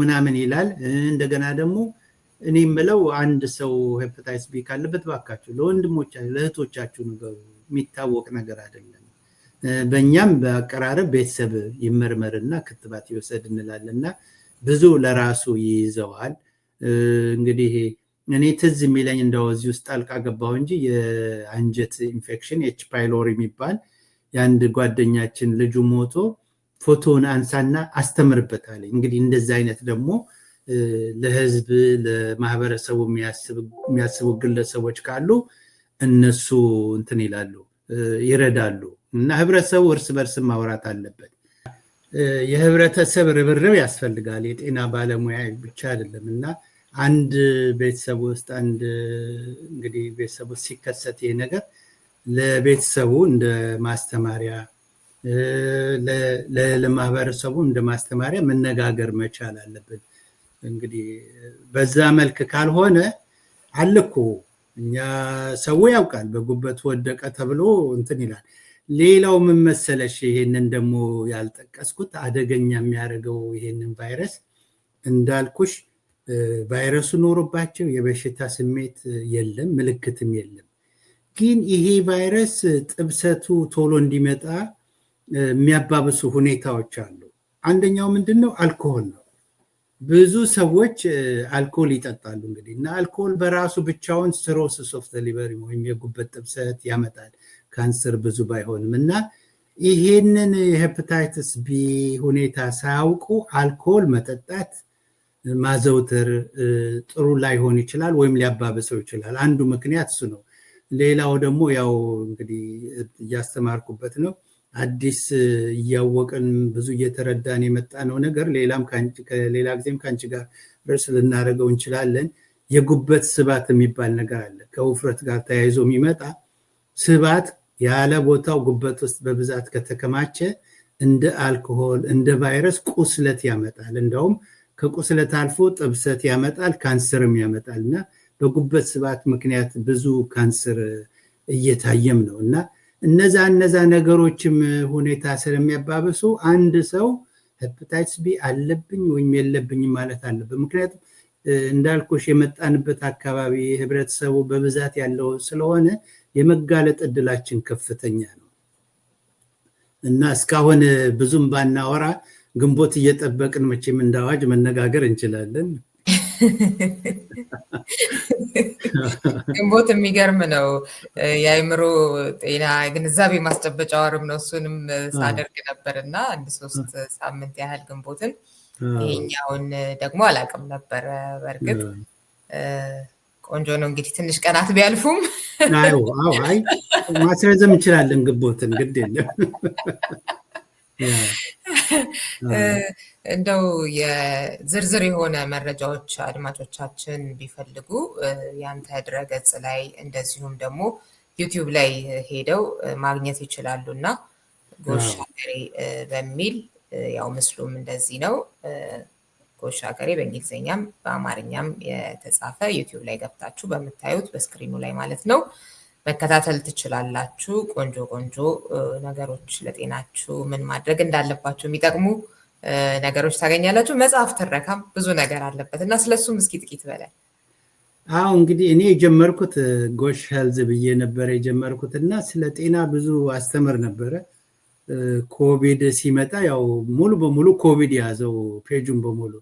ምናምን ይላል። እንደገና ደግሞ እኔ የምለው አንድ ሰው ሄፓታይተስ ቢ ካለበት ባካችሁ ለወንድሞቻችሁ ለእህቶቻችሁ ንገሩ። የሚታወቅ ነገር አይደለም። በእኛም በአቀራረብ ቤተሰብ ይመርመርና ክትባት ይወሰድ እንላለንና ብዙ ለራሱ ይይዘዋል። እንግዲህ እኔ ትዝ የሚለኝ እንደው እዚህ ውስጥ ጣልቃ ገባሁ እንጂ የአንጀት ኢንፌክሽን ኤች ፓይሎሪ የሚባል የአንድ ጓደኛችን ልጁ ሞቶ ፎቶውን አንሳና አስተምርበታል። እንግዲህ እንደዚህ አይነት ደግሞ ለህዝብ ለማህበረሰቡ የሚያስቡ ግለሰቦች ካሉ እነሱ እንትን ይላሉ፣ ይረዳሉ እና ህብረተሰቡ እርስ በርስ ማውራት አለበት። የህብረተሰብ ርብርብ ያስፈልጋል። የጤና ባለሙያ ብቻ አይደለም እና አንድ ቤተሰብ ውስጥ እንግዲህ ቤተሰቡ ሲከሰት ይሄ ነገር ለቤተሰቡ እንደ ማስተማሪያ ለማህበረሰቡ እንደ ማስተማሪያ መነጋገር መቻል አለብን። እንግዲህ በዛ መልክ ካልሆነ አልኩ እኛ ሰው ያውቃል በጉበት ወደቀ ተብሎ እንትን ይላል። ሌላው ምን መሰለሽ ይሄንን ደግሞ ያልጠቀስኩት አደገኛ የሚያደርገው ይሄንን ቫይረስ እንዳልኩሽ ቫይረሱ ኖሮባቸው የበሽታ ስሜት የለም፣ ምልክትም የለም። ግን ይሄ ቫይረስ ጥብሰቱ ቶሎ እንዲመጣ የሚያባብሱ ሁኔታዎች አሉ። አንደኛው ምንድነው? አልኮሆል ነው። ብዙ ሰዎች አልኮል ይጠጣሉ እንግዲህ እና አልኮል በራሱ ብቻውን ሲሮሲስ ኦፍ ዘ ሊቨር ወይም የጉበት ጥብሰት ያመጣል፣ ካንሰር ብዙ ባይሆንም እና ይሄንን የሄፓታይተስ ቢ ሁኔታ ሳያውቁ አልኮል መጠጣት ማዘውተር ጥሩ ላይሆን ይችላል ወይም ሊያባብሰው ይችላል። አንዱ ምክንያት እሱ ነው። ሌላው ደግሞ ያው እንግዲህ እያስተማርኩበት ነው፣ አዲስ እያወቅን ብዙ እየተረዳን የመጣ ነው ነገር ሌላ ጊዜም ከአንቺ ጋር ርዕስ ልናደርገው እንችላለን። የጉበት ስባት የሚባል ነገር አለ። ከውፍረት ጋር ተያይዞ የሚመጣ ስባት ያለ ቦታው ጉበት ውስጥ በብዛት ከተከማቸ እንደ አልኮሆል እንደ ቫይረስ ቁስለት ያመጣል። እንደውም ከቁስለት አልፎ ጥብሰት ያመጣል፣ ካንሰርም ያመጣል እና በጉበት ስባት ምክንያት ብዙ ካንሰር እየታየም ነው እና እነዛ ነገሮችም ሁኔታ ስለሚያባብሱ አንድ ሰው ሄፓታይተስ ቢ አለብኝ ወይም የለብኝ ማለት አለበት። ምክንያቱም እንዳልኩሽ የመጣንበት አካባቢ ህብረተሰቡ በብዛት ያለው ስለሆነ የመጋለጥ እድላችን ከፍተኛ ነው እና እስካሁን ብዙም ባናወራ ግንቦት እየጠበቅን መቼም እንዳዋጅ መነጋገር እንችላለን። ግንቦት የሚገርም ነው። የአእምሮ ጤና ግንዛቤ ማስጨበጫ ወርም ነው። እሱንም ሳደርግ ነበር እና 1-3 ሳምንት ያህል ግንቦትን። ይሄኛውን ደግሞ አላውቅም ነበረ። በእርግጥ ቆንጆ ነው እንግዲህ ትንሽ ቀናት ቢያልፉም አይ ማስረዘም እንችላለን ግንቦትን፣ ግድ የለም። እንደው የዝርዝር የሆነ መረጃዎች አድማጮቻችን ቢፈልጉ ያንተ ድረገጽ ላይ እንደዚሁም ደግሞ ዩቲዩብ ላይ ሄደው ማግኘት ይችላሉ እና ጎሽ ሀገሬ በሚል ያው ምስሉም እንደዚህ ነው። ጎሽ ሀገሬ በእንግሊዝኛም በአማርኛም የተጻፈ ዩቲዩብ ላይ ገብታችሁ በምታዩት በስክሪኑ ላይ ማለት ነው መከታተል ትችላላችሁ። ቆንጆ ቆንጆ ነገሮች ለጤናችሁ ምን ማድረግ እንዳለባችሁ የሚጠቅሙ ነገሮች ታገኛላችሁ። መጽሐፍ ትረካም ብዙ ነገር አለበት እና ስለሱም እስኪ ጥቂት በላይ። እንግዲህ እኔ የጀመርኩት ጎሽ ሄልዝ ብዬ ነበረ የጀመርኩት እና ስለ ጤና ብዙ አስተምር ነበረ። ኮቪድ ሲመጣ ያው ሙሉ በሙሉ ኮቪድ የያዘው ፔጁን በሙሉ።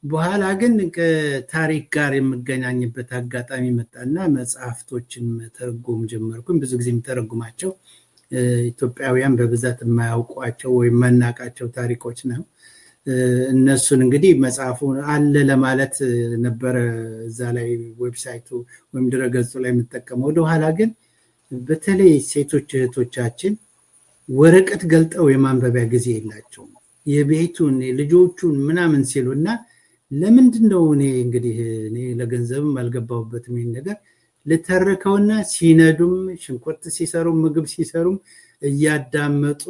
በኋላ ግን ከታሪክ ጋር የምገናኝበት አጋጣሚ መጣና መጽሐፍቶችን መተርጎም ጀመርኩኝ። ብዙ ጊዜ የምተረጉማቸው ኢትዮጵያውያን በብዛት የማያውቋቸው ወይም መናቃቸው ታሪኮች ነው። እነሱን እንግዲህ መጽሐፉ አለ ለማለት ነበረ እዛ ላይ ዌብሳይቱ ወይም ድረገጹ ላይ የምጠቀመው። ወደኋላ ግን በተለይ ሴቶች እህቶቻችን ወረቀት ገልጠው የማንበቢያ ጊዜ የላቸውም። የቤቱን ልጆቹን ምናምን ሲሉና ለምንድነው እኔ ለገንዘብም አልገባሁበትም ይሄን ነገር ልተርከውና ሲነዱም ሽንኩርት ሲሰሩም ምግብ ሲሰሩም እያዳመጡ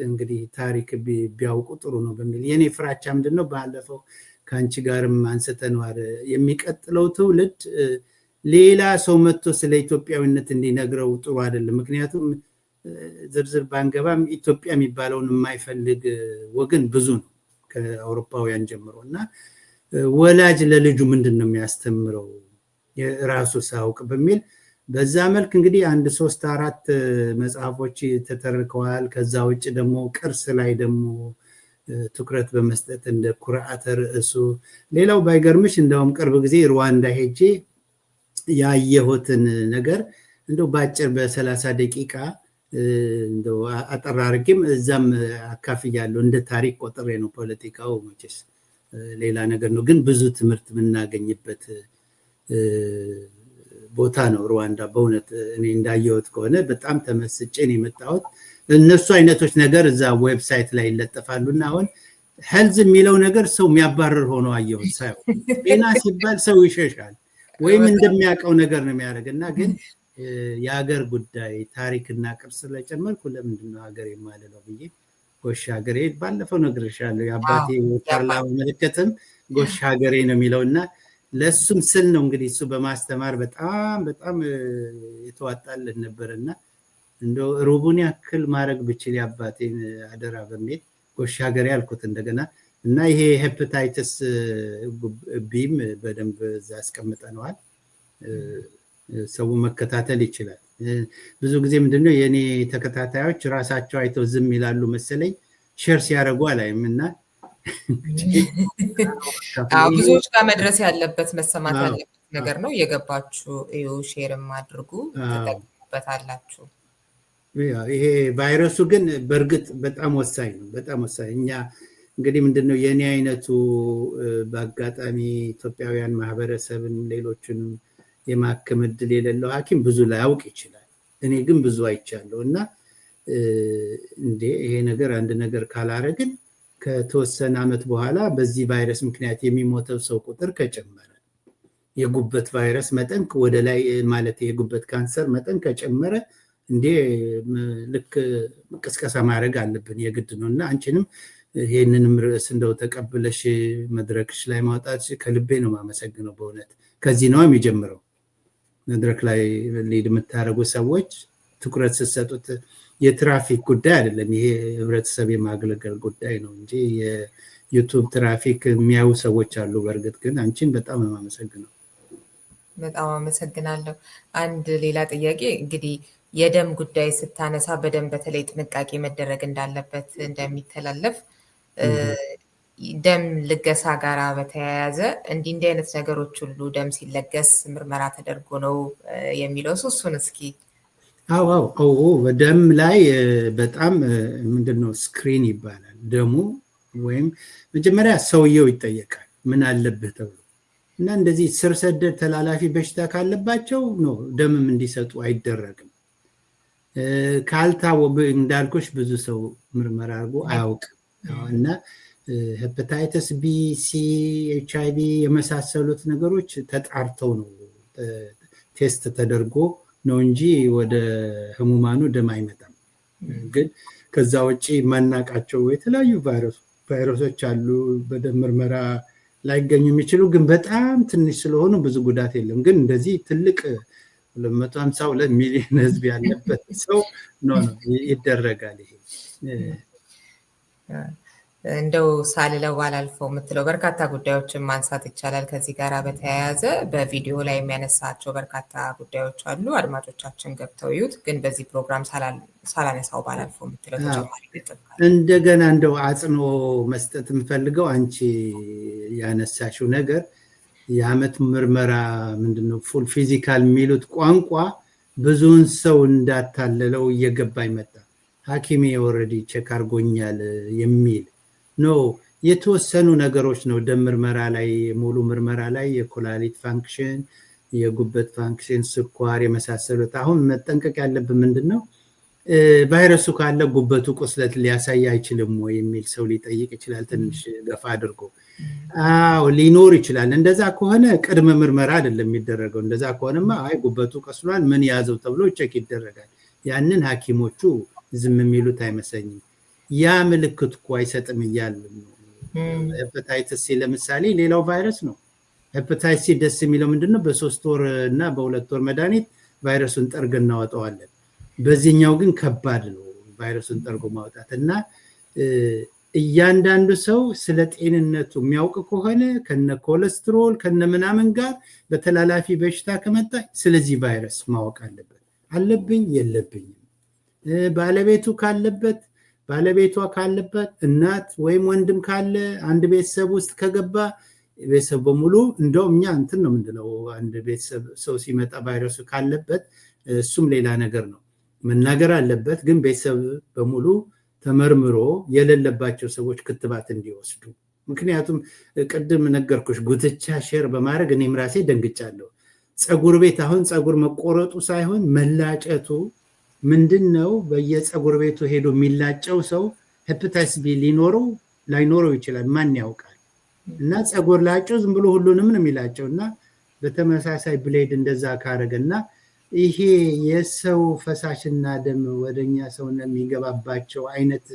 እንግዲህ ታሪክ ቢያውቁ ጥሩ ነው በሚል የኔ ፍራቻ ምንድነው ባለፈው ካንቺ ጋርም አንስተነዋል። የሚቀጥለው ትውልድ ሌላ ሰው መጥቶ ስለ ኢትዮጵያዊነት እንዲነግረው ጥሩ አይደለም። ምክንያቱም ዝርዝር ባንገባም ኢትዮጵያ የሚባለውን የማይፈልግ ወገን ብዙ ነው ከአውሮፓውያን ጀምሮ እና ወላጅ ለልጁ ምንድነው የሚያስተምረው ራሱ ሳውቅ በሚል በዛ መልክ እንግዲህ 1-3-4 መጽሐፎች ተተርከዋል። ከዛ ውጭ ደግሞ ቅርስ ላይ ደግሞ ትኩረት በመስጠት እንደ ኩርዓተ ርዕሱ። ሌላው ባይገርምሽ እንደውም ቅርብ ጊዜ ሩዋንዳ ሄጄ ያየሁትን ነገር እንደው ባጭር በ30 ደቂቃ እንደው አጠራርግም እዛም አካፍያለሁ። እንደ ታሪክ ቆጥሬ ነው። ፖለቲካው መቼስ ሌላ ነገር ነው፣ ግን ብዙ ትምህርት የምናገኝበት ቦታ ነው ሩዋንዳ። በእውነት እኔ እንዳየሁት ከሆነ በጣም ተመስጬ ነው የመጣሁት። እነሱ አይነቶች ነገር እዛ ዌብሳይት ላይ ይለጠፋሉ እና አሁን ሄልዝ የሚለው ነገር ሰው የሚያባርር ሆኖ አየሁት። ሳይሆን ጤና ሲባል ሰው ይሸሻል ወይም እንደሚያውቀው ነገር ነው የሚያደርግና ግን የሀገር ጉዳይ ታሪክና ቅርስ ስለጨመርኩ ለምንድነው ሀገር የማልለው ብዬ ጎሽ ሀገሬ ባለፈው ነግሬሻለሁ። የአባቴ ፓርላማ ምልክትም ጎሽ ሀገሬ ነው የሚለውና ለሱም ስል ነው እንግዲህ እሱ በማስተማር በጣም የተዋጣልን ነበርና እንደው ሩቡን ያክል ማድረግ ብችል የአባቴን አደራ በሚል ጎሽ ሀገሬ ያልኩት እንደገና እና ይሄ ሄፓታይተስ ቢም በደንብ እዛ አስቀምጠነዋል። ሰው መከታተል ይችላል። ብዙ ጊዜ ምንድነው የኔ ተከታታዮች ራሳቸው አይተው ዝም ይላሉ መሰለኝ፣ ሼር ሲያደርጉ አላይም እና ብዙዎች ጋር መድረስ ያለበት መሰማት ያለበት ነገር ነው። የገባችሁ እዩ፣ ሼርም አድርጉ፣ ተጠቅሙበታላችሁ። ይሄ ቫይረሱ ግን በእርግጥ በጣም ወሳኝ ነው፣ በጣም ወሳኝ። እኛ እንግዲህ ምንድነው የኔ አይነቱ በአጋጣሚ ኢትዮጵያውያን ማህበረሰብን ሌሎችንም የማከም እድል የሌለው ሐኪም ብዙ ላያውቅ ይችላል። እኔ ግን ብዙ አይቻለሁ እና ይሄ ነገር አንድ ነገር ካላረግን ከተወሰነ ዓመት በኋላ በዚህ ቫይረስ ምክንያት የሚሞተው ሰው ቁጥር ከጨመረ የጉበት ቫይረስ መጠን ወደ ላይ ማለት የጉበት ካንሰር መጠን ከጨመረ እንዴ ልክ ቅስቀሳ ማድረግ አለብን የግድ ነው። እና አንቺንም ይሄንንም ርዕስ እንደው ተቀብለሽ መድረክሽ ላይ ማውጣት ከልቤ ነው ማመሰግነው በእውነት። ከዚህ ነው የሚጀምረው። መድረክ ላይ ሊድ የምታደርጉ ሰዎች ትኩረት ስትሰጡት የትራፊክ ጉዳይ አይደለም፣ ይሄ ህብረተሰብ የማገልገል ጉዳይ ነው እንጂ የዩቲዩብ ትራፊክ የሚያዩ ሰዎች አሉ። በእርግጥ ግን አንቺን በጣም ነው የማመሰግነው። በጣም አመሰግናለሁ። አንድ ሌላ ጥያቄ እንግዲህ የደም ጉዳይ ስታነሳ በደም በተለይ ጥንቃቄ መደረግ እንዳለበት እንደሚተላለፍ ደም ልገሳ ጋራ በተያያዘ እንዲህ አይነት ነገሮች ሁሉ ደም ሲለገስ ምርመራ ተደርጎ ነው የሚለው እሱን እስኪ። አዎ በደም ላይ በጣም ምንድነው ስክሪን ይባላል። ደሙ ወይም መጀመሪያ ሰውየው ይጠየቃል ምን አለበት ተብሎ እና እንደዚህ ስር ሰደድ ተላላፊ በሽታ ካለባቸው ነው ደምም እንዲሰጡ አይደረግም። ካልታወቀ እንዳልኩሽ ብዙ ሰው ምርመራ አድርጎ አያውቅም እና ሄፓታይተስ ቢ፣ ሲ፣ ኤችአይቪ የመሳሰሉት ነገሮች ተጣርተው ነው ቴስት ተደርጎ ነው እንጂ ወደ ህሙማኑ ደም አይመጣም። ግን ከዛ ውጪ ማናቃቸው የተለያዩ ቫይረሶች አሉ በደም ምርመራ ላይገኙ የሚችሉ ግን በጣም ትንሽ ስለሆኑ ብዙ ጉዳት የለም። ግን እንደዚህ ትልቅ 252 ሚሊዮን ህዝብ ያለበት ሰው ነው ይደረጋል። ይሄ እንደው ሳልለው ባላልፈው የምትለው በርካታ ጉዳዮችን ማንሳት ይቻላል። ከዚህ ጋር በተያያዘ በቪዲዮ ላይ የሚያነሳቸው በርካታ ጉዳዮች አሉ። አድማጮቻችን ገብተው ይዩት። ግን በዚህ ፕሮግራም ሳላነሳው ባላልፈው የምትለው ተጨማሪ እንደገና እንደው አጽንኦ መስጠት የምፈልገው አንቺ ያነሳሽው ነገር የአመት ምርመራ ምንድነው ፉል ፊዚካል የሚሉት ቋንቋ ብዙውን ሰው እንዳታለለው እየገባ ይመጣ። ሐኪሜ ኦልሬዲ ቼክ አድርጎኛል የሚል ነው። የተወሰኑ ነገሮች ነው ደም ምርመራ ላይ ሙሉ ምርመራ ላይ የኩላሊት ፋንክሽን፣ የጉበት ፋንክሽን፣ ስኳር የመሳሰሉት። አሁን መጠንቀቅ ያለብን ምንድነው ቫይረሱ ካለ ጉበቱ ቁስለት ሊያሳይ አይችልም ወይ የሚል ሰው ሊጠይቅ ይችላል። ትንሽ ገፋ አድርጎ ሊኖር ይችላል። እንደዛ ከሆነ ቅድመ ምርመራ አይደለም የሚደረገው። እንደዛ ከሆነማ አይ ጉበቱ ቀስሏል ምን ያዘው ተብሎ ቼክ ይደረጋል። ያንን ሐኪሞቹ ዝም የሚሉት አይመስለኝም። ያ ምልክት እኮ አይሰጥም እያሉ ነው። ሄፓታይተስ ሲ ለምሳሌ ሌላው ቫይረስ ነው። ሄፓታይተስ ሲ ደስ የሚለው ምንድነው በ3 ወር እና በ2 ወር መድኃኒት ቫይረሱን ጠርግ እናወጣዋለን። በዚህኛው ግን ከባድ ነው ቫይረሱን ጠርጎ ማውጣት እና እያንዳንዱ ሰው ስለ ጤንነቱ የሚያውቅ ከሆነ ከነ ኮሌስትሮል ከነ ምናምን ጋር በተላላፊ በሽታ ከመጣ ስለዚህ ቫይረስ ማወቅ አለበት። አለብኝ የለብኝም፣ ባለቤቱ ካለበት ባለቤቷ ካለበት፣ እናት ወይም ወንድም ካለ አንድ ቤተሰብ ውስጥ ከገባ ቤተሰብ በሙሉ እንደው እኛ እንትን ነው ምንድነው አንድ ቤተሰብ ሰው ሲመጣ ቫይረሱ ካለበት እሱም ሌላ ነገር ነው መናገር አለበት። ግን ቤተሰብ በሙሉ ተመርምሮ የሌለባቸው ሰዎች ክትባት እንዲወስዱ። ምክንያቱም ቅድም ነገርኩሽ ጉትቻ ሼር በማድረግ እኔም ራሴ ደንግጫለሁ። ፀጉር ቤት አሁን ፀጉር መቆረጡ ሳይሆን መላጨቱ ምንድነው በየፀጉር ቤቱ ሄዶ የሚላጨው ሰው ሄፓታይተስ ቢ ሊኖረው ላይኖረው ይችላል፣ ማን ያውቃል። እና ፀጉር ላጨው ዝም ብሎ ሁሉንም ነው የሚላጨውና በተመሳሳይ ብሌድ እንደዛ ካረገና ይሄ የሰው ፈሳሽና ደም ወደኛ ሰውነት የሚገባባቸው አይነት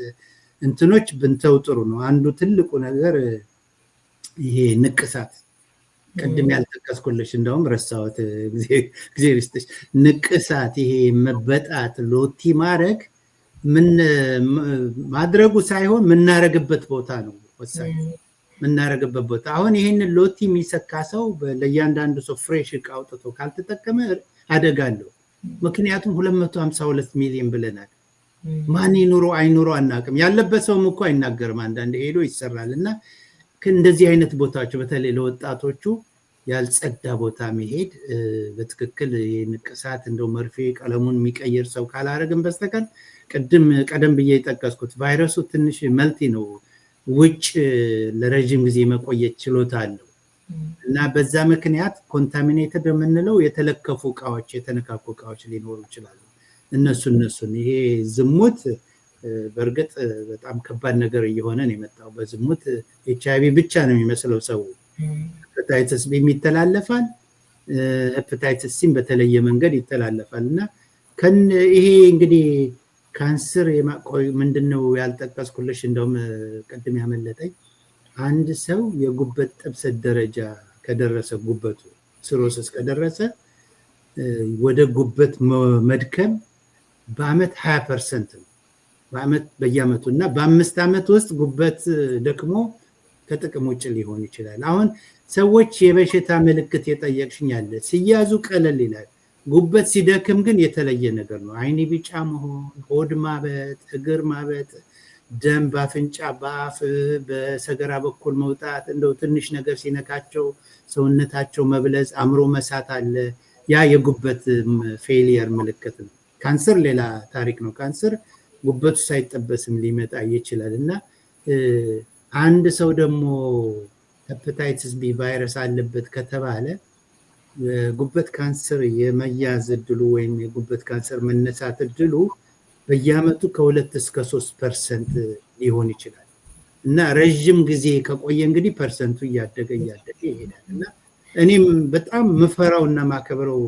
እንትኖች ብንተው ጥሩ ነው። አንዱ ትልቁ ነገር ይሄ ንቅሳት ቅድም ያልተከስኩልሽ እንደውም ረሳሁት ጊዜ ርስጥሽ ንቅሳት፣ ይሄ መበጣት፣ ሎቲ ማድረግ ምን ማድረጉ ሳይሆን ምናረግበት ቦታ ነው ወሳኝ። ምናረግበት ቦታ አሁን ይሄንን ሎቲ የሚሰካ ሰው ለእያንዳንዱ ሰው ፍሬሽ እቃ አውጥቶ ካልተጠቀመ አደጋለሁ። ምክንያቱም 252 ሚሊዮን ብለናል። ማን ይኑሮ አይኑሮ አናውቅም። ያለበት ሰውም እኮ አይናገርም። አንዳንድ ሄዶ ይሰራል እና እንደዚህ አይነት ቦታዎች በተለይ ለወጣቶቹ ያልጸዳ ቦታ መሄድ በትክክል የንቅሳት እንደው መርፌ ቀለሙን የሚቀይር ሰው ካላረግን በስተቀር ቀደም ብዬ የጠቀስኩት ቫይረሱ ትንሽ መልቲ ነው። ውጭ ለረጅም ጊዜ መቆየት ችሎታ አለው እና በዛ ምክንያት ኮንታሚኔትድ የምንለው የተለከፉ እቃዎች የተነካኩ እቃዎች ሊኖሩ ይችላሉ። እነሱን ይሄ ዝሙት በእርግጥ በጣም ከባድ ነገር እየሆነ ነው የመጣው። በዝሙት HIV ብቻ ነው የሚመስለው ሰው። ሄፓታይተስ ቢ ይተላለፋል፣ ሄፓታይተስ ሲም በተለየ መንገድ ይተላለፋል። እና ይሄ እንግዲህ ካንሰር የማቆይ ምንድነው ያልጠቀስኩልሽ፣ እንደውም ቅድም ያመለጠኝ አንድ ሰው የጉበት ጥብሰት ደረጃ ከደረሰ፣ ጉበቱ ሲሮሲስ ከደረሰ ወደ ጉበት መድከም በአመት 20% ነው በየአመቱ። እና በ5 አመት ውስጥ ጉበት ደክሞ ከጥቅም ውጭ ሊሆን ይችላል። አሁን ሰዎች የበሽታ ምልክት የጠየቅሽኝ አለ፣ ሲያዙ ቀለል ይላል። ጉበት ሲደክም ግን የተለየ ነገር ነው። አይን ቢጫ መሆን፣ ሆድ ማበጥ፣ እግር ማበጥ፣ ደም በአፍንጫ በአፍ በሰገራ በኩል መውጣት፣ እንደው ትንሽ ነገር ሲነካቸው ሰውነታቸው መብለዝ፣ አእምሮ መሳት አለ። ያ የጉበት ፌሊየር ምልክት ነው። ካንሰር ሌላ ታሪክ ነው። ካንሰር ጉበቱ ሳይጠበስም ሊመጣ ይችላል። እና አንድ ሰው ደግሞ ሄፓታይተስ ቢ ቫይረስ አለበት ከተባለ የጉበት ካንሰር የመያዝ እድሉ ወይም የጉበት ካንሰር መነሳት እድሉ በየአመቱ ከ2 እስከ 3% ሊሆን ይችላል። እና ረጅም ጊዜ ከቆየ እንግዲህ ፐርሰንቱ እያደገ ይሄዳል። እና እኔም በጣም ምፈራውና ማከብረው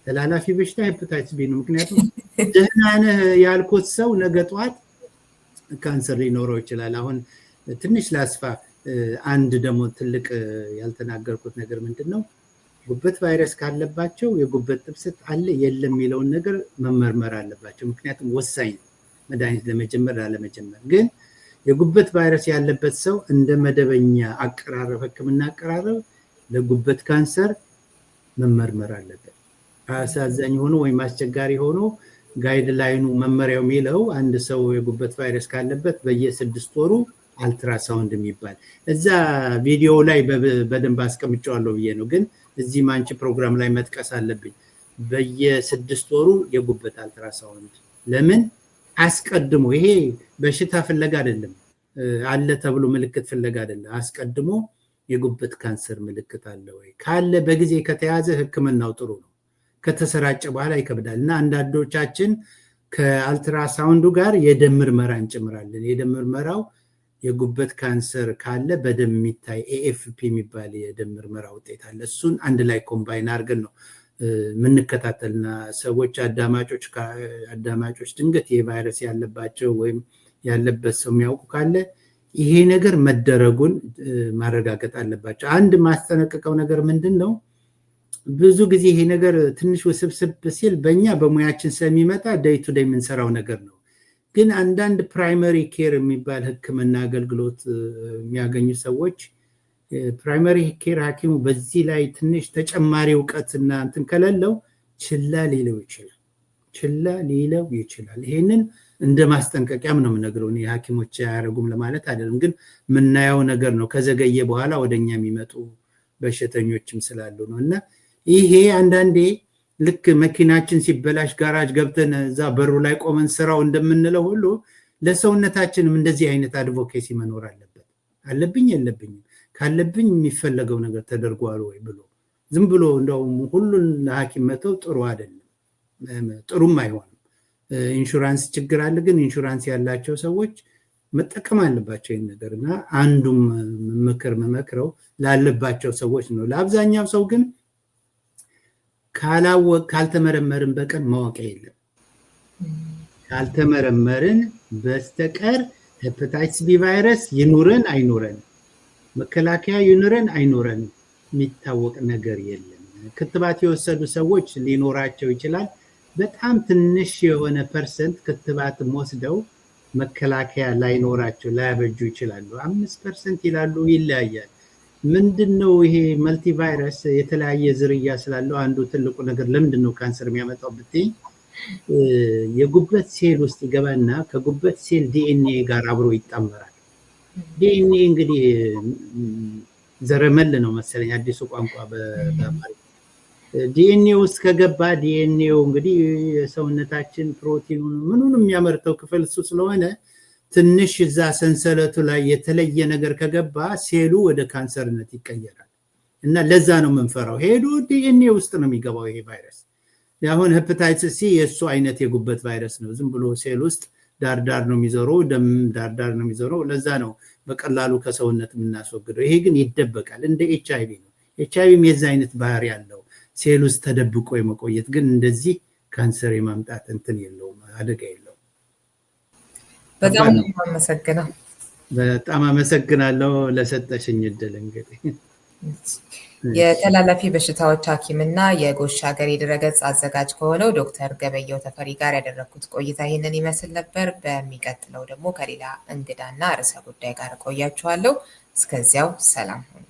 ተላላፊ በሽታ ሄፓታይተስ ቢ ነው። ምክንያቱም ደህና ነህ ያልኩት ሰው ነገ ጧት ካንሰር ሊኖረው ይችላል። አሁን ትንሽ ላስፋ። አንድ ደግሞ ትልቅ ያልተናገርኩት ነገር ምንድነው፣ ጉበት ቫይረስ ካለባቸው የጉበት ጥብሰት አለ የለም የሚለውን ነገር መመርመር አለባቸው። ምክንያቱም ወሳኝ ነው መድኃኒት ለመጀመር ላለመጀመር። ግን የጉበት ቫይረስ ያለበት ሰው እንደ መደበኛ አቀራረብ፣ ህክምና አቀራረብ ለጉበት ካንሰር መመርመር አለበት። አሳዛኝ ሆኖ ወይም አስቸጋሪ ሆኖ ጋይድላይኑ መመሪያው የሚለው አንድ ሰው የጉበት ቫይረስ ካለበት በየ6 ወሩ አልትራሳውንድ የሚባል እዛ ቪዲዮ ላይ በደንብ አስቀምጨዋለሁ ብዬ ነው። ግን እዚህ ማንቺ ፕሮግራም ላይ መጥቀስ አለብኝ። በየ6 ወሩ የጉበት አልትራሳውንድ። ለምን አስቀድሞ፣ ይሄ በሽታ ፍለጋ አይደለም፣ አለ ተብሎ ምልክት ፍለጋ አይደለም። አስቀድሞ የጉበት ካንሰር ምልክት አለ ወይ? ካለ በጊዜ ከተያዘ ህክምናው ጥሩ ነው። ከተሰራጨ በኋላ ይከብዳል። እና አንዳንዶቻችን ከአልትራሳውንዱ ጋር የደም ምርመራ እንጨምራለን። የደም ምርመራው የጉበት ካንሰር ካለ በደም የሚታይ AFP የሚባል የደም ምርመራ ውጤት አለ። እሱን አንድ ላይ ኮምባይን አድርገን ነው የምንከታተልና ሰዎች አዳማጮች ድንገት የቫይረስ ያለባቸው ወይም ያለበት ሰው የሚያውቁ ካለ ይሄ ነገር መደረጉን ማረጋገጥ አለባቸው። አንድ ማስጠነቀቀው ነገር ምንድነው፣ ብዙ ጊዜ ይሄ ነገር ትንሽ ውስብስብ ሲል በእኛ በሙያችን ስለሚመጣ ዴይ ቱ ዴይ የምንሰራው ነገር ነው። ግን አንዳንድ ፕራይመሪ ኬር የሚባል ህክምና አገልግሎት የሚያገኙ ሰዎች ፕራይመሪ ኬር ሐኪሙ በዚህ ላይ ትንሽ ተጨማሪ እውቀትና እንትን ከሌለው ችላ ሊለው ይችላል። ይሄንን እንደ ማስጠንቀቂያም ነው የምነግረው። እኔ ሐኪሞች አያረጉም ለማለት አይደለም፣ ግን ምናየው ነገር ነው። ከዘገየ በኋላ ወደኛ የሚመጡ በሽተኞችም ስላሉ ነው። እና ይሄ አንዳንዴ ልክ መኪናችን ሲበላሽ ጋራጅ ገብተን እዛ በሩ ላይ ቆመን ስራው እንደምንለው ሁሉ ለሰውነታችንም እንደዚህ አይነት አድቮኬሲ መኖር አለበት። አለብኝ የለብኝም፣ ካለብኝ የሚፈለገው ነገር ተደርጓል ወይ ብሎ ዝም ብሎ እንደው ሁሉን ለሐኪም መተው ጥሩ አይደለም፣ ጥሩም አይሆንም። ኢንሹራንስ ችግር አለ፣ ግን ኢንሹራንስ ያላቸው ሰዎች መጠቀም አለባቸው ይሄን ነገር። እና አንዱም ምክር መመክረው ላለባቸው ሰዎች ነው። ለአብዛኛው ሰው ግን ካልተመረመርን በቀር ማወቅ የለም። ካልተመረመርን በስተቀር ሄፓታይተስ ቢ ቫይረስ ይኑረን አይኑረን፣ መከላከያ ይኑረን አይኑረን የሚታወቅ ነገር የለም። ክትባት የወሰዱ ሰዎች ሊኖራቸው ይችላል። በጣም ትንሽ የሆነ ፐርሰንት ክትባትም ወስደው መከላከያ ላይኖራቸው ላያበጁ ይችላሉ። 5% ይላሉ፣ ይለያያል። ምንድነው ይሄ መልቲ ቫይረስ የተለያየ ዝርያ ስላለው አንዱ ትልቁ ነገር ለምንድነው ካንሰር የሚያመጣው ብትይ፣ የጉበት ሴል ውስጥ ይገባና ከጉበት ሴል ዲኤንኤ ጋር አብሮ ይጣመራል። ዲኤንኤ እንግዲህ ዘረመል ነው መሰለኝ አዲሱ ቋንቋ በአማርኛ። ዲኤንኤ ውስጥ ከገባ ዲኤንኤው እንግዲህ የሰውነታችን ፕሮቲኑን ምኑን የሚያመርተው ክፍል እሱ ስለሆነ ትንሽ እዛ ሰንሰለቱ ላይ የተለየ ነገር ከገባ ሴሉ ወደ ካንሰርነት ይቀየራል። እና ለዛ ነው የምንፈራው። ሄዶ ዲኤንኤ ውስጥ ነው የሚገባው ይሄ ቫይረስ። አሁን ሄፓታይተስ ሲ የሱ አይነት የጉበት ቫይረስ ነው። ዝም ብሎ ሴል ውስጥ ዳርዳር ነው የሚዞረው፣ ደም ዳርዳር ነው የሚዞረው። ለዛ ነው በቀላሉ ከሰውነት የምናስወግደው። ይሄ ግን ይደበቃል፣ እንደ ኤችአይቪ ነው። ኤችአይቪም የዛ አይነት ባህሪ ያለው ሴል ውስጥ ተደብቆ የመቆየት ግን እንደዚህ ካንሰር የማምጣት እንትን የለውም፣ አደጋ የለውም። በጣም አመሰግናለሁ። በጣም አመሰግናለሁ ለሰጠሽኝ እድል። እንግዲህ የተላላፊ በሽታዎች ሐኪምና የጎሽ ሀገር የድረገጽ አዘጋጅ ከሆነው ዶክተር ገበየሁ ተፈሪ ጋር ያደረግኩት ቆይታ ይህንን ይመስል ነበር። በሚቀጥለው ደግሞ ከሌላ እንግዳና ርዕሰ ጉዳይ ጋር እቆያችኋለሁ። እስከዚያው ሰላም ሁኑ።